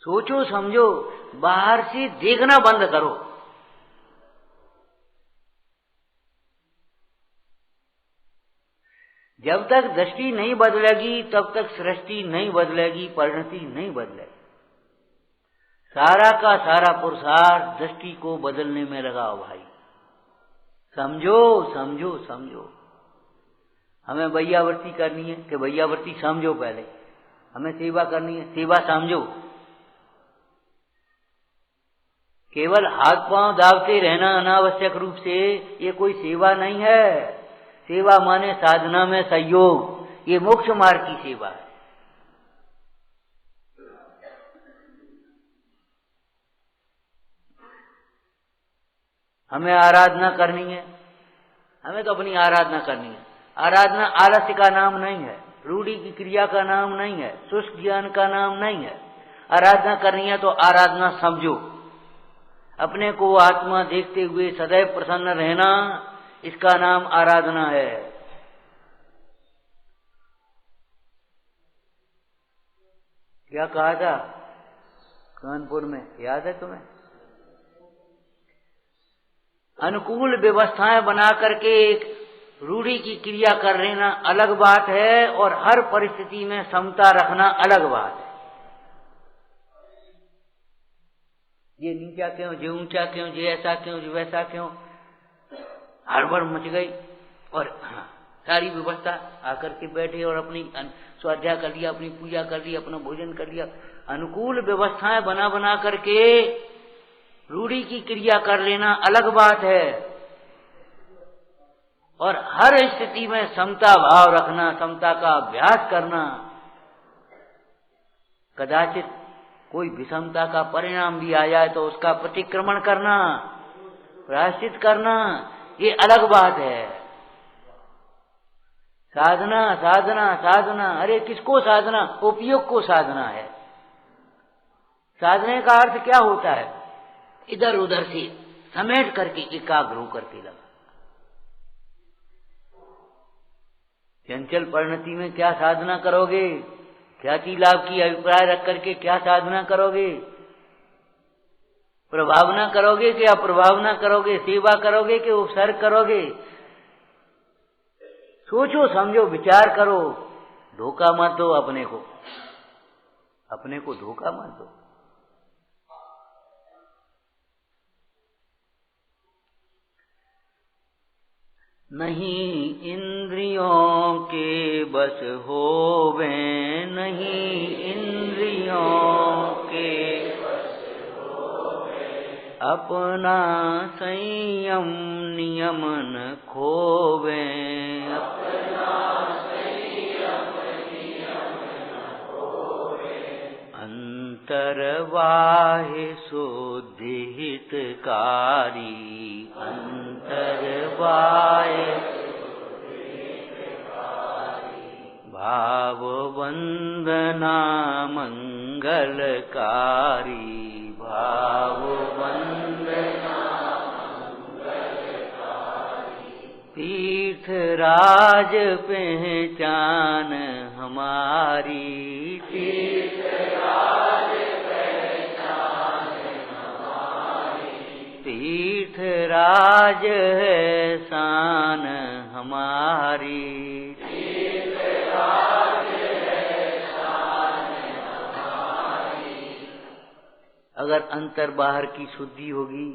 सोचो समझो, बाहर से देखना बंद करो। जब तक दृष्टि नहीं बदलेगी तब तक सृष्टि नहीं बदलेगी, परिणति नहीं बदलेगी। सारा का सारा पुरुषार्थ दृष्टि को बदलने में लगाओ भाई। समझो समझो समझो। हमें वैयावर्ती करनी है कि वैयावर्ती समझो पहले। हमें सेवा करनी है, सेवा समझो। केवल हाथ पांव दाबते रहना अनावश्यक रूप से ये कोई सेवा नहीं है। सेवा माने साधना में सहयोग, ये मोक्ष मार्ग की सेवा है। हमें आराधना करनी है, हमें तो अपनी आराधना करनी है। आराधना आलस्य का नाम नहीं है, रूढ़ी की क्रिया का नाम नहीं है, शुष्क ज्ञान का नाम नहीं है। आराधना करनी है तो आराधना समझो। अपने को आत्मा देखते हुए सदैव प्रसन्न रहना, इसका नाम आराधना है। क्या कहा था कानपुर में, याद है तुम्हें? अनुकूल व्यवस्थाएं बना करके एक रूढ़ी की क्रिया कर लेना अलग बात है और हर परिस्थिति में समता रखना अलग बात है। ये नीचा क्यों, ये ऊंचा क्यों, ये ऐसा क्यों, ये वैसा क्यों, हड़बड़ मच गई। और सारी व्यवस्था आकर के बैठे और अपनी स्वाध्याय कर लिया, अपनी पूजा कर ली, अपना भोजन कर लिया। अनुकूल व्यवस्थाएं बना बना करके रूढ़ी की क्रिया कर लेना अलग बात है और हर स्थिति में समता भाव रखना, समता का अभ्यास करना। कदाचित कोई विषमता का परिणाम भी आ जाए तो उसका प्रतिक्रमण करना, प्रायश्चित करना, ये अलग बात है। साधना साधना साधना, अरे किसको साधना? उपयोग को साधना है। साधने का अर्थ क्या होता है? इधर उधर से समेट करके एकाग्र होकर के लगा। चंचल परिणति में क्या साधना करोगे? ख्याति लाभ की अभिप्राय रख करके क्या साधना करोगे? प्रभावना करोगे कि अप्रभावना करोगे, सेवा करोगे कि उपसर्ग करोगे? सोचो समझो विचार करो, धोखा मत दो अपने को, अपने को धोखा मत दो। नहीं इंद्रियों के बस होवे, नहीं इंद्रियों के बस होवे, अपना संयम नियम न खोवे, अपना संयम नियम न खोवे, अंतर्बाह्य शुद्धि हितकारी, अंतर्बाह्य भाव वंदना मंगलकारी, भाव वंदना मंगलकारी, तीर्थराज पहचान हमारी, तीर्थराज पहचान हमारी, तीर्थराज है शान हमारी, तीर्थराज है शान हमारी। अगर अंतर बाहर की शुद्धि होगी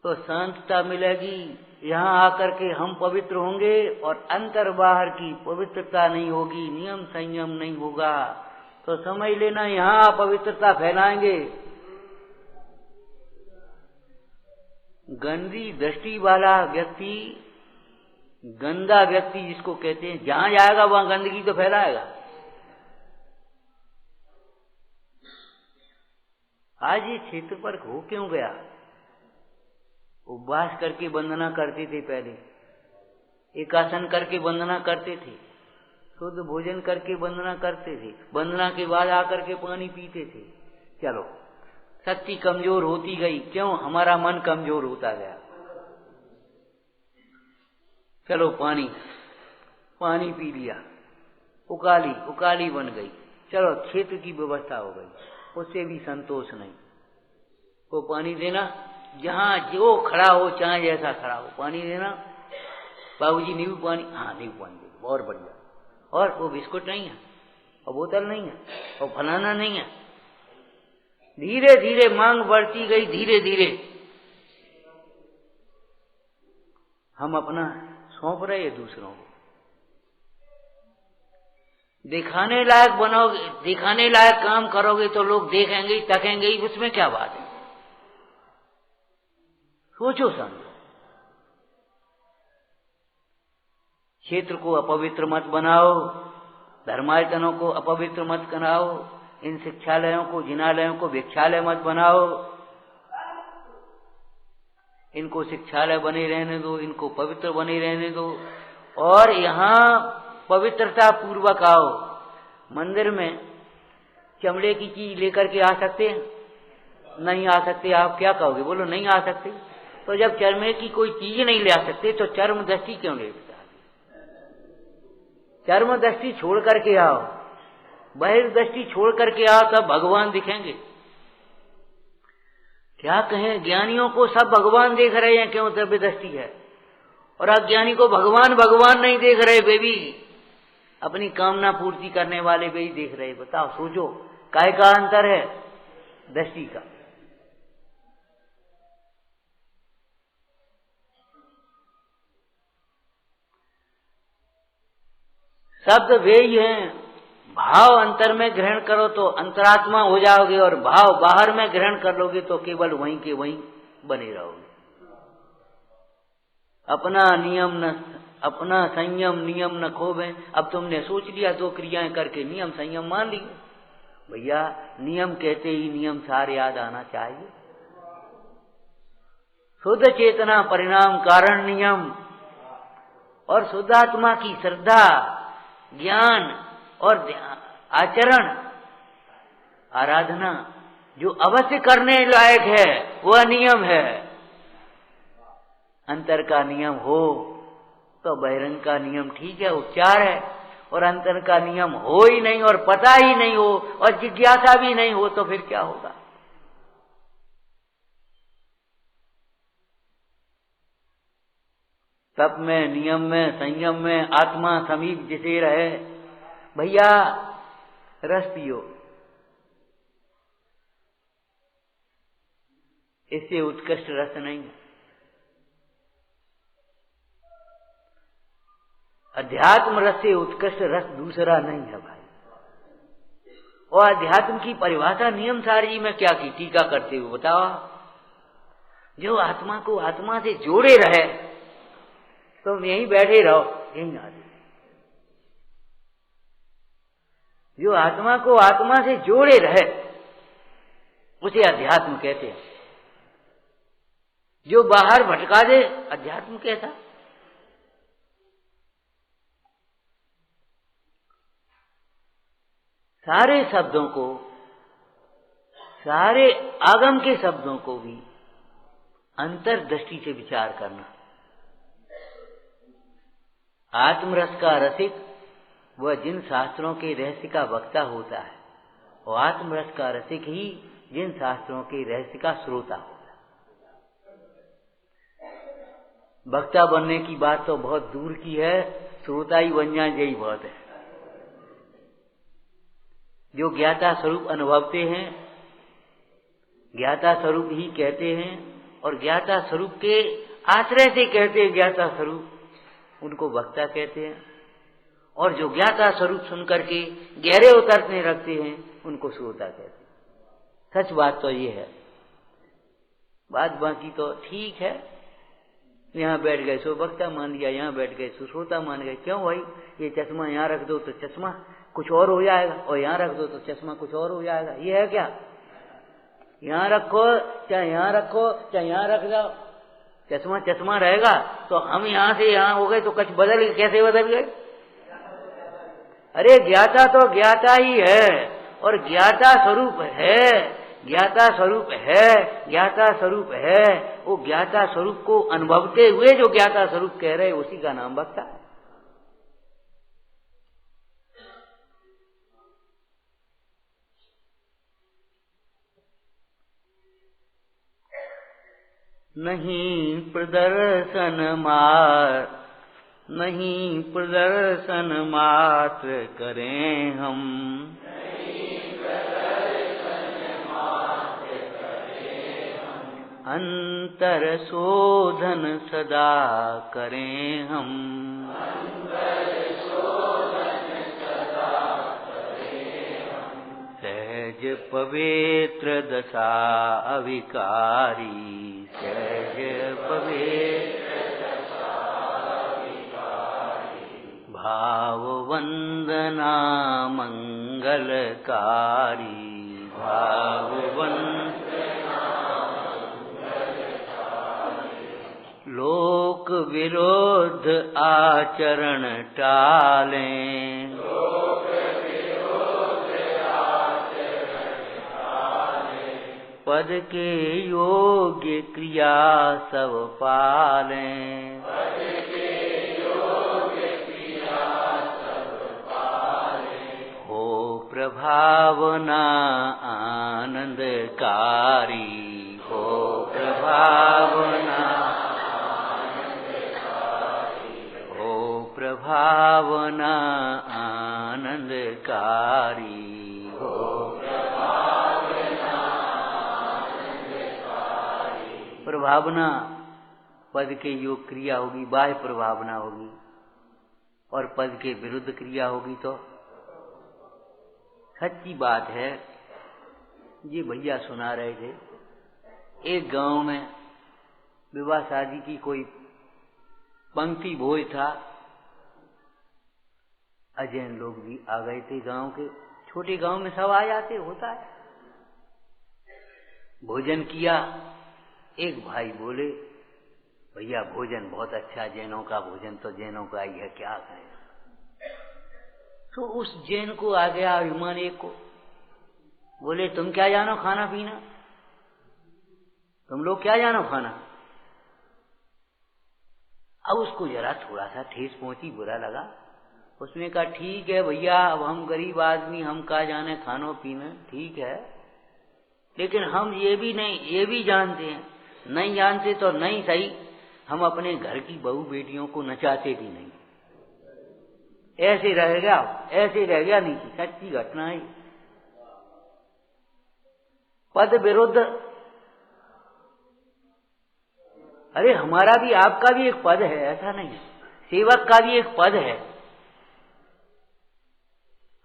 तो शांतता मिलेगी। यहाँ आकर के हम पवित्र होंगे और अंतर बाहर की पवित्रता नहीं होगी, नियम संयम नहीं होगा, तो समझ लेना यहाँ अपवित्रता फैलाएंगे। गंदी दृष्टि वाला व्यक्ति, गंदा व्यक्ति जिसको कहते हैं, जहां जाएगा वहां गंदगी तो फैलाएगा। आज ये क्षेत्र पर हो क्यों गया? उपवास करके वंदना करते थे पहले, एकासन करके वंदना करते थे, शुद्ध भोजन करके वंदना करते थे, वंदना के बाद आकर के पानी पीते थे। चलो शक्ति कमजोर होती गई, क्यों? हमारा मन कमजोर होता गया। चलो पानी पानी पी लिया, उकाली उकाली बन गई, चलो क्षेत्र की व्यवस्था हो गई, उससे भी संतोष नहीं। वो पानी देना, जहां जो खड़ा हो, चाहे जैसा खड़ा हो, पानी देना। बाबूजी नींबू पानी, हाँ नींबू पानी दे, और बढ़िया। और वो बिस्कुट नहीं है, और बोतल नहीं है, और फलाना नहीं है। धीरे धीरे मांग बढ़ती गई, धीरे धीरे हम अपना सौंप रहे दूसरों को। दिखाने लायक बनोगे, दिखाने लायक काम करोगे तो लोग देखेंगे, तकेंगे, उसमें क्या बात है? सोचो समझो। क्षेत्र को अपवित्र मत बनाओ, धर्मायतनों को अपवित्र मत बनाओ, इन शिक्षालयों को, जिनालयों को भिक्षालय मत बनाओ। इनको शिक्षालय बने रहने दो, इनको पवित्र बने रहने दो, और यहाँ पवित्रता पूर्वक आओ। मंदिर में चमड़े की चीज लेकर के आ सकते हैं? नहीं आ सकते। आप क्या कहोगे? बोलो नहीं आ सकते। तो जब चर्मे की कोई चीज नहीं ले आ सकते तो चर्म दृष्टि क्यों ले? चर्म दृष्टि छोड़ करके आओ, बहिर्दृष्टि छोड़ करके आओ, तब भगवान दिखेंगे। क्या कहें, ज्ञानियों को सब भगवान देख रहे हैं, क्यों? द्रव्य दृष्टि है। और अज्ञानी को भगवान भगवान नहीं देख रहे, बेबी अपनी कामना पूर्ति करने वाले भी देख रहे। बताओ, सोचो, काय का अंतर है? दृष्टि का। शब्द वे ही हैं। भाव अंतर में ग्रहण करो तो अंतरात्मा हो जाओगे, और भाव बाहर में ग्रहण कर लोगे तो केवल वहीं के वहीं बने रहोगे। अपना नियम न, अपना संयम नियम न खोवे। अब तुमने सोच लिया, दो क्रियाएं करके नियम संयम मान लिए। भैया नियम कहते ही नियम सार याद आना चाहिए। शुद्ध चेतना परिणाम कारण नियम, और शुद्धात्मा की श्रद्धा, ज्ञान और आचरण, आराधना जो अवश्य करने लायक है वह नियम है। अंतर का नियम हो तो बहिरंग का नियम ठीक है, उपचार है। और अंतर का नियम हो ही नहीं, और पता ही नहीं हो, और जिज्ञासा भी नहीं हो, तो फिर क्या होगा? तप में, नियम में, संयम में आत्मा समीप जिसे रहे। भैया रस पियो, इससे उत्कृष्ट रस नहीं है। अध्यात्म रस से उत्कृष्ट रस दूसरा नहीं है भाई। और अध्यात्म की परिभाषा नियम सारी में क्या की, टीका करते हुए बताओ। जो आत्मा को आत्मा से जोड़े रहे, तुम यहीं बैठे रहो, यहीं आ जाओ। जो आत्मा को आत्मा से जोड़े रहे उसे अध्यात्म कहते हैं। जो बाहर भटका दे, अध्यात्म कहता। सारे शब्दों को, सारे आगम के शब्दों को भी अंतर्दृष्टि से विचार करना। आत्मरस का रसिक वह जिन शास्त्रों के रहस्य का वक्ता होता है, और आत्मरस का रसिक ही जिन शास्त्रों के रहस्य का श्रोता होता है। वक्ता बनने की बात तो बहुत दूर की है, श्रोता ही बन जाए यही बहुत है। जो ज्ञाता स्वरूप अनुभवते हैं, ज्ञाता स्वरूप ही कहते हैं, और ज्ञाता स्वरूप के आश्रय से कहते हैं ज्ञाता स्वरूप, उनको वक्ता कहते हैं। और जो ज्ञाता स्वरूप सुनकर के गहरे उतरने रखते हैं, उनको श्रोता कहते हैं। सच बात तो ये है। बात बाकी तो ठीक है, यहाँ बैठ गए सो वक्ता मान लिया, यहाँ बैठ गए सो श्रोता मान गए। क्यों भाई, ये चश्मा यहाँ रख दो तो चश्मा कुछ और हो जाएगा, और यहाँ रख दो तो चश्मा कुछ और हो जाएगा। ये है क्या? यहाँ रखो चाहे यहाँ रखो चाहे यहाँ रख जाओ, चश्मा चश्मा रहेगा। तो हम यहाँ से यहाँ हो गए तो कुछ बदल गए, कैसे बदल गए? अरे ज्ञाता तो ज्ञाता ही है, और ज्ञाता स्वरूप है, ज्ञाता स्वरूप है, ज्ञाता स्वरूप है। वो ज्ञाता स्वरूप को अनुभवते हुए जो ज्ञाता स्वरूप कह रहे, उसी का नाम वक्ता है। नहीं प्रदर्शन मात्र करें हम, अंतर शोधन सदा करें हम। सहज पवित्र दशा अविकारी, सहज पवित्र भाव वंदना मंगलकारी, भाव वंदना लोक विरोध आचरण टालें, पद के योग्य क्रिया सब पालें, हो प्रभावना आनंदकारी, हो प्रभावना, हो प्रभावना आनंदकारी, हो प्रभावना पद के योग क्रिया होगी, बाह्य प्रभावना होगी, और पद के विरुद्ध क्रिया होगी। तो सच्ची बात है, ये भैया सुना रहे थे, एक गांव में विवाह शादी की कोई पंक्ति भोज था। अजैन लोग भी आ गए थे गांव के, छोटे गांव में सब आ जाते, होता है। भोजन किया। एक भाई बोले, भैया भोजन बहुत अच्छा, जैनों का भोजन तो जैनों का ही है, क्या करें। तो उस जैन को आ गया अभिमान एक को, बोले तुम क्या जानो खाना पीना, तुम लोग क्या जानो खाना। अब उसको जरा थोड़ा सा ठेस पहुंची, बुरा लगा। उसने कहा ठीक है भैया, अब हम गरीब आदमी, हम क्या जाने खानो पीना, ठीक है, लेकिन हम ये भी नहीं, ये भी जानते हैं, नहीं जानते तो नहीं सही, हम अपने घर की बहू बेटियों को नचाते भी नहीं। ऐसे रह गया, ऐसे रह गया नहीं, सच्ची घटना है। पद विरुद्ध, अरे हमारा भी आपका भी एक पद है, ऐसा नहीं है, सेवक का भी एक पद है।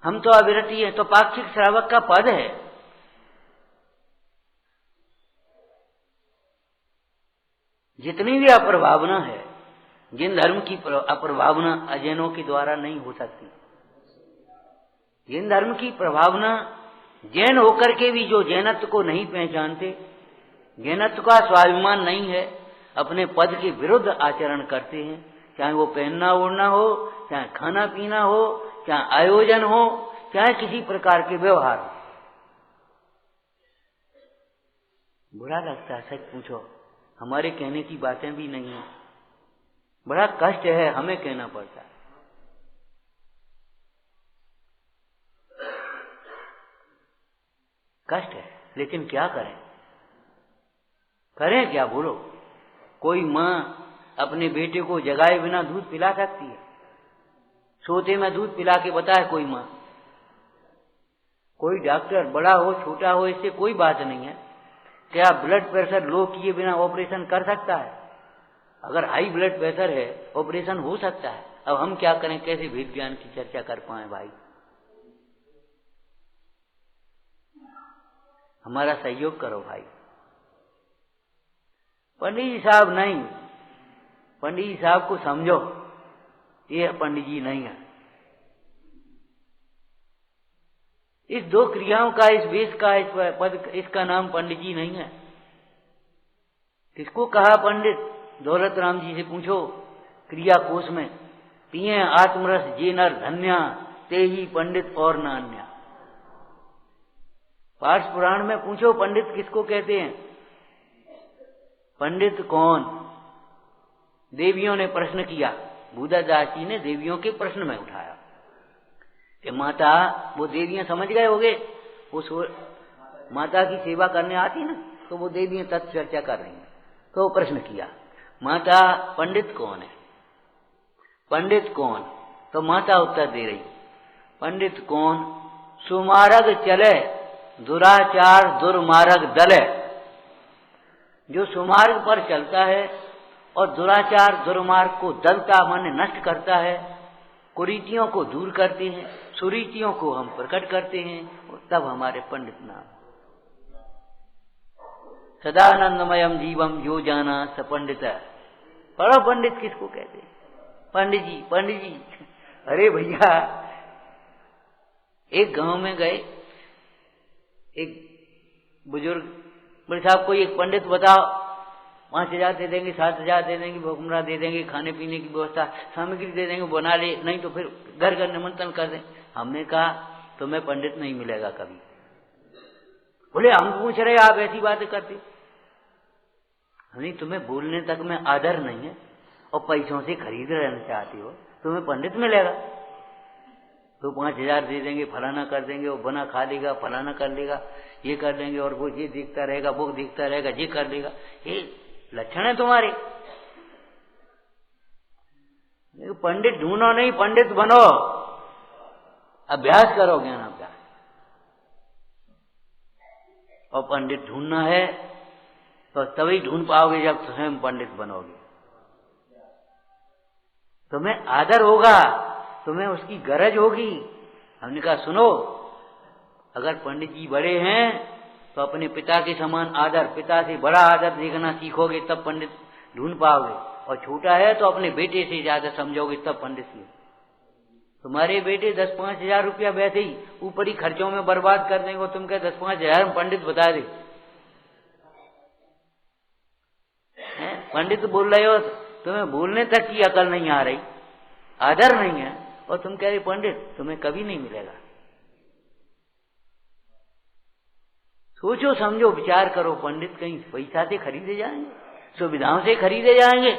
हम तो अविरति है, तो पाक्षिक श्रावक का पद है। जितनी भी अप्रभावना है, जिन धर्म की अप्रभावना अजैनों के द्वारा नहीं हो सकती, जिन धर्म की प्रभावना जैन होकर के भी जो जैनत्व को नहीं पहचानते, जैनत्व का स्वाभिमान नहीं है, अपने पद के विरुद्ध आचरण करते हैं, चाहे वो पहनना ओढ़ना हो, चाहे खाना पीना हो, चाहे आयोजन हो, चाहे किसी प्रकार के व्यवहार हो। बुरा लगता है, सच पूछो, हमारे कहने की बातें भी नहीं है, बड़ा कष्ट है, हमें कहना पड़ता है। कष्ट है, लेकिन क्या करें, करें क्या बोलो। कोई माँ अपने बेटे को जगाए बिना दूध पिला सकती है? सोते में दूध पिला के बताए कोई माँ? कोई डॉक्टर बड़ा हो छोटा हो, इससे कोई बात नहीं है, क्या ब्लड प्रेशर लो किए बिना ऑपरेशन कर सकता है? अगर हाई ब्लड प्रेशर है, ऑपरेशन हो सकता है। अब हम क्या करें, कैसे वेद ज्ञान की चर्चा कर पाए भाई? हमारा सहयोग करो भाई। पंडित जी साहब नहीं, पंडित जी साहब को समझो, ये पंडित जी नहीं है। इस दो क्रियाओं का, इस वेश का, इस पद, इसका नाम पंडित जी नहीं है। किसको कहा पंडित? दौलत राम जी से पूछो, क्रिया कोश में, पिए आत्मरस जे नर धन्या, ते ही पंडित और नान्या। पार्श पुराण में पूछो पंडित किसको कहते हैं? पंडित कौन? देवियों ने प्रश्न किया, बुद्धदास जी ने देवियों के प्रश्न में उठाया कि माता, वो देवियां समझ गए होगे, उस माता की सेवा करने आती ना, तो वो देवियां तत्व चर्चा कर रही हैं, तो प्रश्न किया, माता पंडित कौन है? पंडित कौन? तो माता उत्तर दे रही, पंडित कौन? सुमार्ग चले दुराचार दुर्मार्ग दले। जो सुमार्ग पर चलता है और दुराचार दुर्मार्ग को दलता माने नष्ट करता है, कुरीतियों को दूर करते हैं, सुरीतियों को हम प्रकट करते हैं, और तब हमारे पंडित नाम। सदानंदमयम जीवम यो जाना स पंडित। पढ़ो पंडित किसको कहते हैं? पंडित जी, पंडित जी। अरे भैया, एक गांव में गए, एक बुजुर्ग बोले साहब कोई एक पंडित बताओ, 5,000 दे देंगे, 7,000 दे देंगे, भोगमरा दे देंगे, खाने पीने की व्यवस्था सामग्री दे देंगे, बना ले, नहीं तो फिर घर घर निमंत्रण कर दें। हमने कहा तुम्हें पंडित नहीं मिलेगा कभी। बोले हम पूछ रहे आप ऐसी बातें करते? नहीं, तुम्हें बोलने तक में आदर नहीं है और पैसों से खरीद रहना चाहती हो, तुम्हें पंडित मिलेगा? तो 5,000 दे देंगे, फलाना कर देंगे, वो बना खा लेगा, फलाना कर लेगा, ये कर देंगे, और वो ये दिखता रहेगा, वो दिखता रहेगा, ये कर लेगा। ये लक्षण है तुम्हारे। पंडित ढूंढो नहीं, पंडित बनो, अभ्यास करो, ज्ञान अभ्यास। और पंडित ढूंढना है तो तभी ढूंढ पाओगे जब स्वयं पंडित बनोगे। तुम्हें आदर होगा, तुम्हें उसकी गरज होगी। हमने कहा सुनो, अगर पंडित जी बड़े हैं तो अपने पिता के समान आदर, पिता से बड़ा आदर देखना सीखोगे, तब पंडित ढूंढ पाओगे। और छोटा है तो अपने बेटे से ज्यादा समझोगे, तब पंडित से। तुम्हारे बेटे 10-5 हजार रुपया वैसे ही ऊपरी खर्चों में बर्बाद कर देंगे, तुम कहे 10-5 हजार में पंडित बता दे। पंडित बोल रहे हो, तुम्हें बोलने तक की अकल नहीं आ रही, आदर नहीं है, और तुम कह रहे पंडित, तुम्हें कभी नहीं मिलेगा। सोचो समझो विचार करो, पंडित कहीं पैसा से खरीदे जाएंगे, सुविधाओं से खरीदे जाएंगे?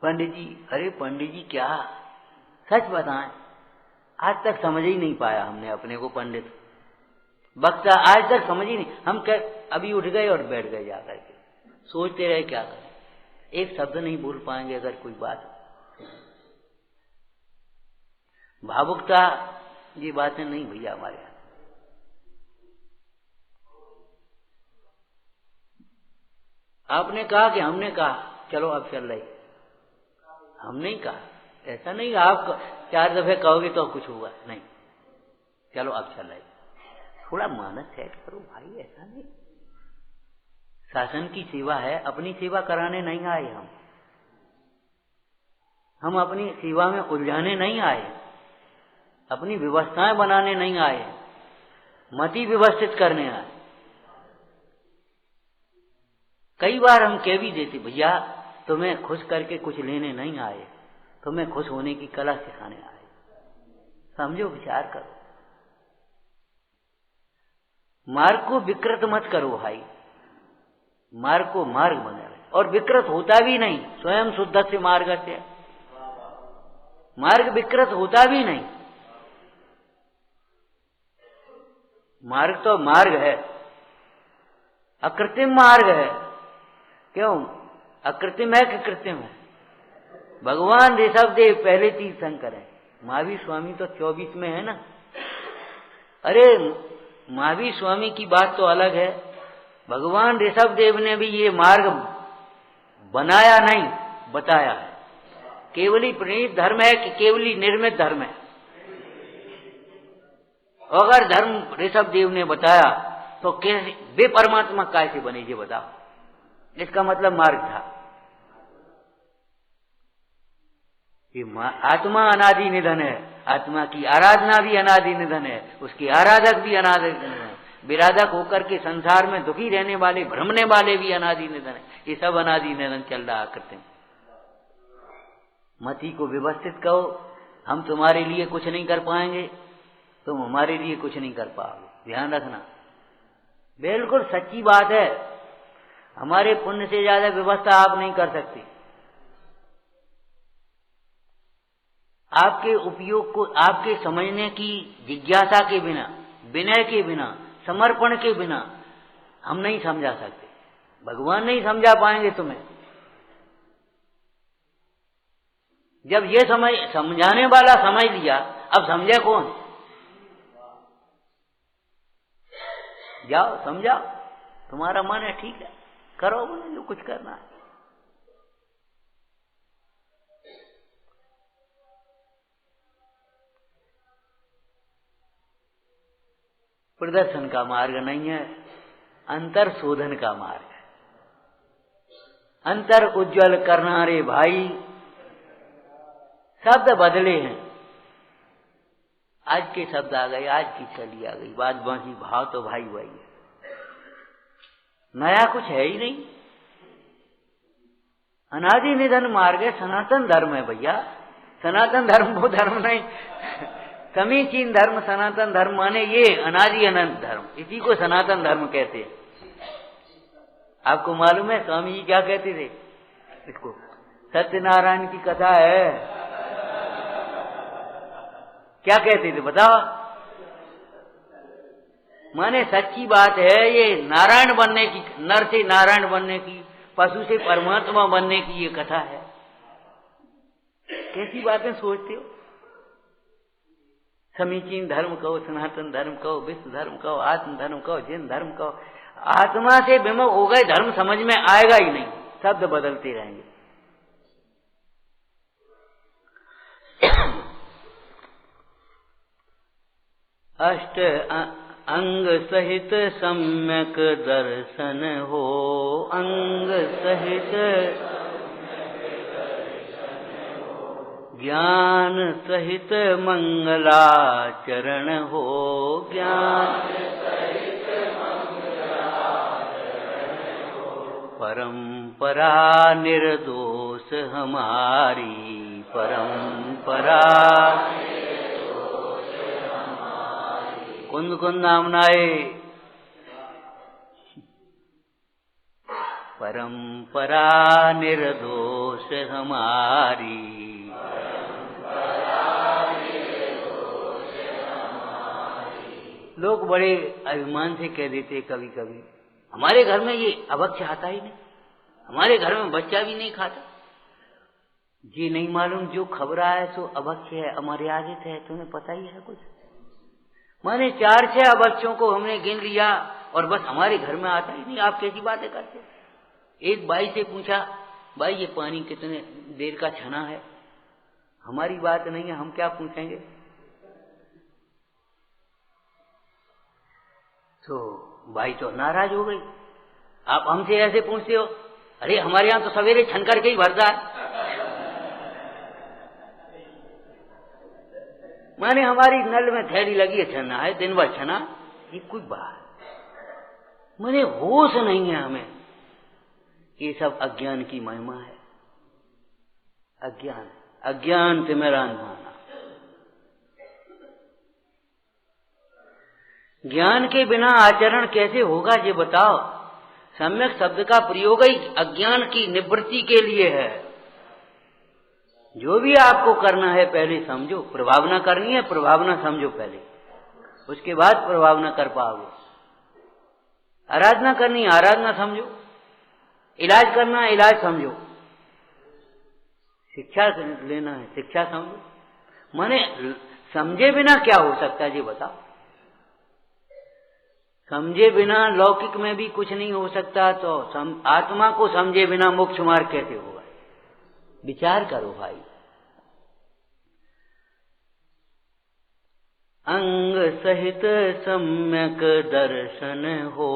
पंडित जी, अरे पंडित जी क्या, सच बताएं, आज तक समझ ही नहीं पाया हमने अपने को पंडित। वक्ता आज तक समझ ही नहीं। हम अभी उठ गए और बैठ गए जाकर के, सोचते रहे क्या करें, एक शब्द नहीं बोल पाएंगे अगर कोई बात। भावुकता ये बातें नहीं भैया हमारे यहाँ। आपने कहा कि हमने कहा चलो अब चल रही, हम नहीं कहा, ऐसा नहीं। आप 4 दफे कहोगे तो कुछ होगा नहीं, चलो अब चल रही। थोड़ा मानस सेट करो भाई, ऐसा नहीं। शासन की सेवा है, अपनी सेवा कराने नहीं आए हम अपनी सेवा में उलझाने नहीं आए, अपनी व्यवस्थाएं बनाने नहीं आए, मति व्यवस्थित करने आए। कई बार हम कह भी देते भैया तुम्हें खुश करके कुछ लेने नहीं आए, तुम्हें खुश होने की कला सिखाने आए। समझो, विचार करो, मार्ग को विकृत मत करो भाई, मार्ग को मार्ग बना रहे। और विकृत होता भी नहीं, स्वयं शुद्ध से मार्ग से मार्ग विकृत होता भी नहीं। मार्ग तो मार्ग है, अकृत्रिम मार्ग है। क्यों अकृत्रिम है कि कृत्रिम है? भगवान ऋषभ देव पहले तीर्थंकर है, महावीर स्वामी तो 24 में है ना। अरे महावीर स्वामी की बात तो अलग है, भगवान ऋषभ देव ने भी ये मार्ग बनाया नहीं, बताया है। केवली प्रणीत धर्म है कि केवली निर्मित धर्म है? अगर धर्म ऋषभ देव ने बताया तो कैसे वे परमात्मा कैसे बने ये बताओ। इसका मतलब मार्ग था। ये आत्मा अनादि निधन है, आत्मा की आराधना भी अनादि निधन है, उसके आराधक भी अनादि निधन है, विराधक होकर के संसार में दुखी रहने वाले, भ्रमने वाले भी अनादि निधन है। ये सब अनादि निधन चल रहा करते हैं। मति को व्यवस्थित करो, हम तुम्हारे लिए कुछ नहीं कर पाएंगे, तुम हमारे लिए कुछ नहीं कर पाओगे, ध्यान रखना। बिल्कुल सच्ची बात है, हमारे पुण्य से ज्यादा व्यवस्था आप नहीं कर सकते। आपके उपयोग को, आपके समझने की जिज्ञासा के बिना, विनय के बिना, समर्पण के बिना हम नहीं समझा सकते। भगवान नहीं समझा पाएंगे तुम्हें। जब ये समझाने वाला समझ लिया, अब समझे कौन? जाओ समझाओ, तुम्हारा मन है, ठीक है, करो बोले जो कुछ करना है। प्रदर्शन का मार्ग नहीं है, अंतर शोधन का मार्ग है। अंतर उज्जवल करना रे भाई, शब्द बदले हैं। आज के शब्द आ गए, आज की चली आ गई, बात बाकी, भाव तो भाई वही है, नया कुछ है ही नहीं। अनादि निधन मार्ग है, सनातन धर्म है भैया। सनातन धर्म वो धर्म नहीं, समीचीन धर्म सनातन धर्म माने ये अनादि अनंत धर्म, इसी को सनातन धर्म कहते हैं। आपको मालूम है स्वामी जी क्या कहते थे इसको? सत्यनारायण की कथा है, क्या कहते थे बताओ? माने सच्ची बात है, ये नारायण बनने की, नर से नारायण बनने की, पशु से परमात्मा बनने की ये कथा है। कैसी बातें सोचते हो? समीचीन धर्म कहो, सनातन धर्म कहो, विश्व धर्म कहो, आत्म धर्म कहो, जिन धर्म कहो, आत्मा से विमुख हो गए, धर्म समझ में आएगा ही नहीं, शब्द बदलते रहेंगे। अष्ट अंग सहित सम्यक दर्शन हो, अंग सहित ज्ञान सहित मंगलाचरण हो, ज्ञान सहित मंगलाचरण हो, परंपरा निर्दोष हमारी, परंपरा कुंद कुंद नामनाए, परंपरा निर्दोष हमारी, लोग बड़े अभिमान से कह देते कभी कभी, हमारे घर में ये अभक्ष्य आता ही नहीं, हमारे घर में बच्चा भी नहीं खाता। जी नहीं मालूम जो खबरा है सो अभक्ष्य है, अमर्यादित है, तुम्हें पता ही है कुछ? माने 4-6 अभक्ष्यों को हमने गिन लिया और बस हमारे घर में आता ही नहीं। आप कैसी बातें करते? एक बाई से पूछा, भाई ये पानी कितने देर का छना है? हमारी बात नहीं है, हम क्या पूछेंगे? तो भाई तो नाराज हो गई, आप हमसे ऐसे पूछते हो? अरे हमारे यहां तो सवेरे छन करके ही भरता है। माने हमारी नल में थैली लगी है, छना है, दिन भर छना, ये कोई बात? माने होश नहीं है हमें, ये सब अज्ञान की महिमा है। अज्ञान, अज्ञान तिमिरान भाना। ज्ञान के बिना आचरण कैसे होगा ये बताओ? सम्यक शब्द का प्रयोग ही अज्ञान की निवृत्ति के लिए है। जो भी आपको करना है पहले समझो, प्रभावना करनी है, प्रभावना समझो पहले, उसके बाद प्रभावना कर पाओगे। आराधना करनी है, आराधना समझो, इलाज करना है, इलाज समझो, शिक्षा लेना है, शिक्षा समझो। माने समझे बिना क्या हो सकता है ये बताओ? समझे बिना लौकिक में भी कुछ नहीं हो सकता, तो आत्मा को समझे बिना मोक्ष मार्ग कैसे होगा? विचार करो भाई। अंग सहित सम्यक दर्शन हो,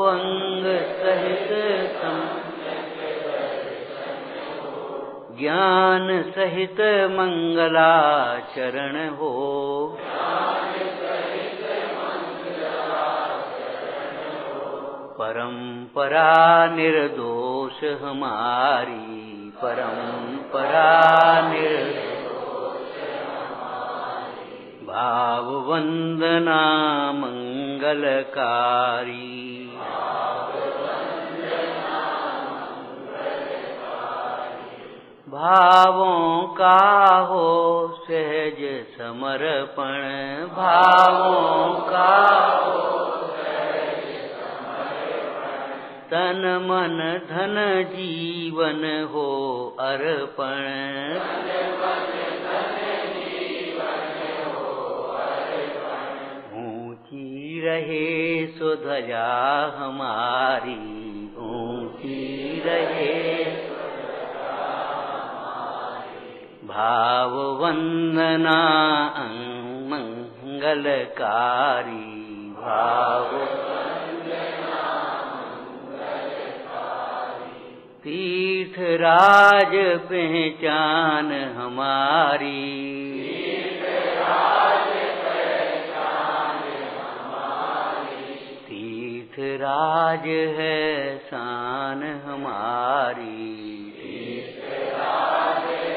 अंग सहित सम्यक दर्शन हो, ज्ञान सहित मंगलाचरण हो, ज्ञान सहित मंगलाचरण हो, परंपरा निर्दोष हमारी, परंपरा निर्दोष हमारी, भाव वंदना मंगलकारी, भाव वंदना मंगलकारी, भावों का हो सहज समर्पण, भावों का हो तन मन धन जीवन हो अर्पण, तन मन धन जीवन हो अर्पण, ऊंची रहे सो ध्वजा हमारी, ऊंची रहे सो ध्वजा हमारी, भाव वंदना मंगलकारी, भाव तीर्थ राज पहचान हमारी, तीर्थ राज पहचान हमारी, तीर्थ राज है शान हमारी, तीर्थ राज है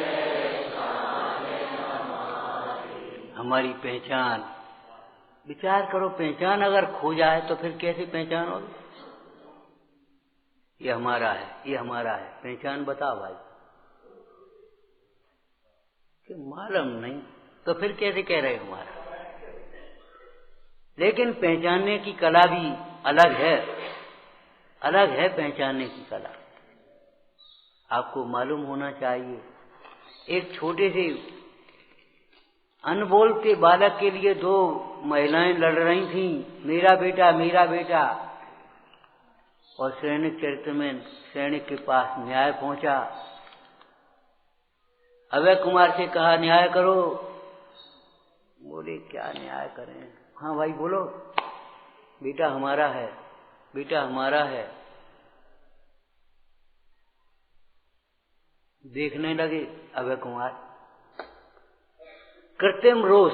शान हमारी, हमारी पहचान। विचार करो, पहचान अगर खो जाए तो फिर कैसे पहचान होगी? ये हमारा है, ये हमारा है, पहचान बताओ भाई। कि मालूम नहीं तो फिर कैसे कह रहे हमारा? लेकिन पहचानने की कला भी अलग है, अलग है पहचानने की कला। आपको मालूम होना चाहिए, एक छोटे से अनबोल के बालक के लिए 2 महिलाएं लड़ रही थीं, मेरा बेटा मेरा बेटा। और सैनिक चरित्र में सैनिक के पास न्याय पहुंचा, अभय कुमार से कहा न्याय करो। बोले क्या न्याय करें? हाँ भाई बोलो, बेटा हमारा है, बेटा हमारा है। देखने लगे अभय कुमार, कृत्रिम रोष,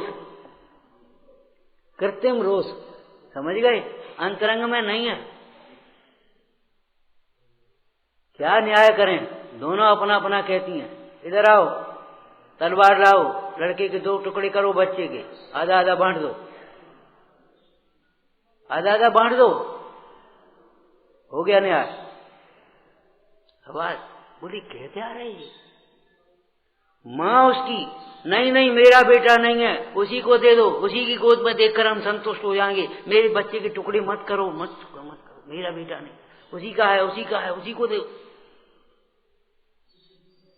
कृत्रिम रोष, समझ गए? अंतरंग में नहीं है। क्या न्याय करें? दोनों अपना अपना कहती हैं, इधर आओ, तलवार लाओ, लड़के के 2 टुकड़े करो, बच्चे के आधा आधा बांट दो, आधा आधा बांट दो, हो गया न्याय। आवाज बोली कहते आ रही है, माँ उसकी नहीं नहीं मेरा बेटा नहीं है, उसी को दे दो, उसी की गोद में देखकर हम संतुष्ट हो जाएंगे, मेरे बच्चे के टुकड़े मत करो, मत करो, मेरा बेटा नहीं, उसी का है, उसी का है, उसी को दो।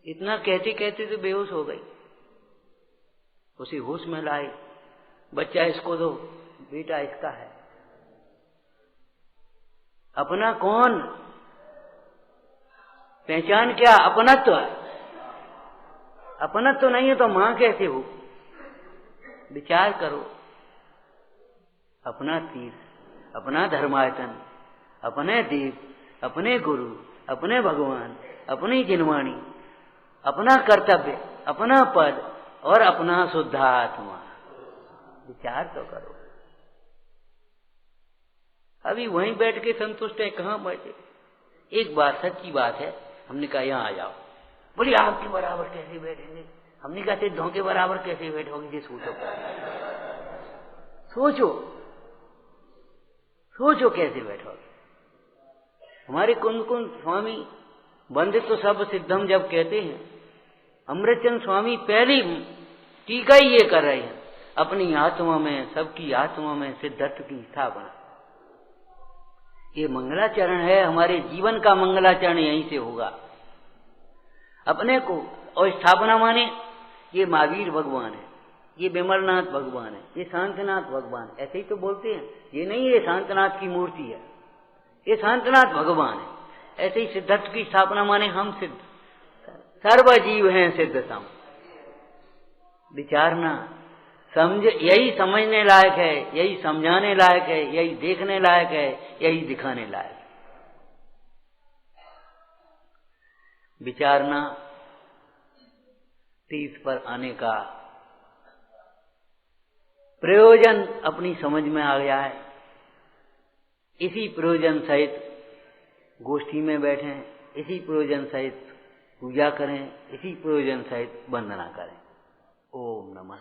इतना कहते कहते तो बेहोश हो गई। उसे होश में लाए, बच्चा इसको दो, बेटा इसका है। अपना कौन, पहचान क्या, अपनत्व है। अपनत्व तो नहीं है तो मां कैसे हो? विचार करो। अपना तीर्थ, अपना धर्मायतन, अपने देव, अपने गुरु, अपने भगवान, अपनी जिनवाणी, अपना कर्तव्य, अपना पद और अपना शुद्धात्मा। विचार तो करो। अभी वहीं बैठ के संतुष्ट है, कहां बैठे? एक बात सच्ची बात है, हमने कहा यहां आ जाओ। बोली आपके बराबर कैसे बैठेंगे? हमने कहा सिद्धों के बराबर कैसे बैठोगे? जी सोचो, सोचो सोचो कैसे बैठोगे? हमारे कुंद कुंद स्वामी वंदित तो सब सिद्धम जब कहते हैं, अमृतचंद स्वामी पहली टीका ही ये कर रहे हैं, अपनी आत्मा में, सबकी आत्मा में सिद्धत्व की स्थापना। ये मंगलाचरण है, हमारे जीवन का मंगलाचरण यहीं से होगा। अपने को, और स्थापना माने ये महावीर भगवान है, ये विमलनाथ भगवान है, ये शांतनाथ भगवान, ऐसे ही तो बोलते हैं। ये नहीं ये शांतनाथ की मूर्ति है, ये शांतनाथ भगवान है। ऐसे ही सिद्धत्व की स्थापना माने हम सिद्ध, सर्व जीव हैं सिद्धतम। विचारना, समझ, यही समझने लायक है, यही समझाने लायक है, यही देखने लायक है, यही दिखाने लायक है। विचारना, तीर्थ पर आने का प्रयोजन अपनी समझ में आ गया है। इसी प्रयोजन सहित गोष्ठी में बैठें, इसी प्रयोजन सहित पूजा करें, इसी प्रयोजन सहित वंदना करें। ओम नमः।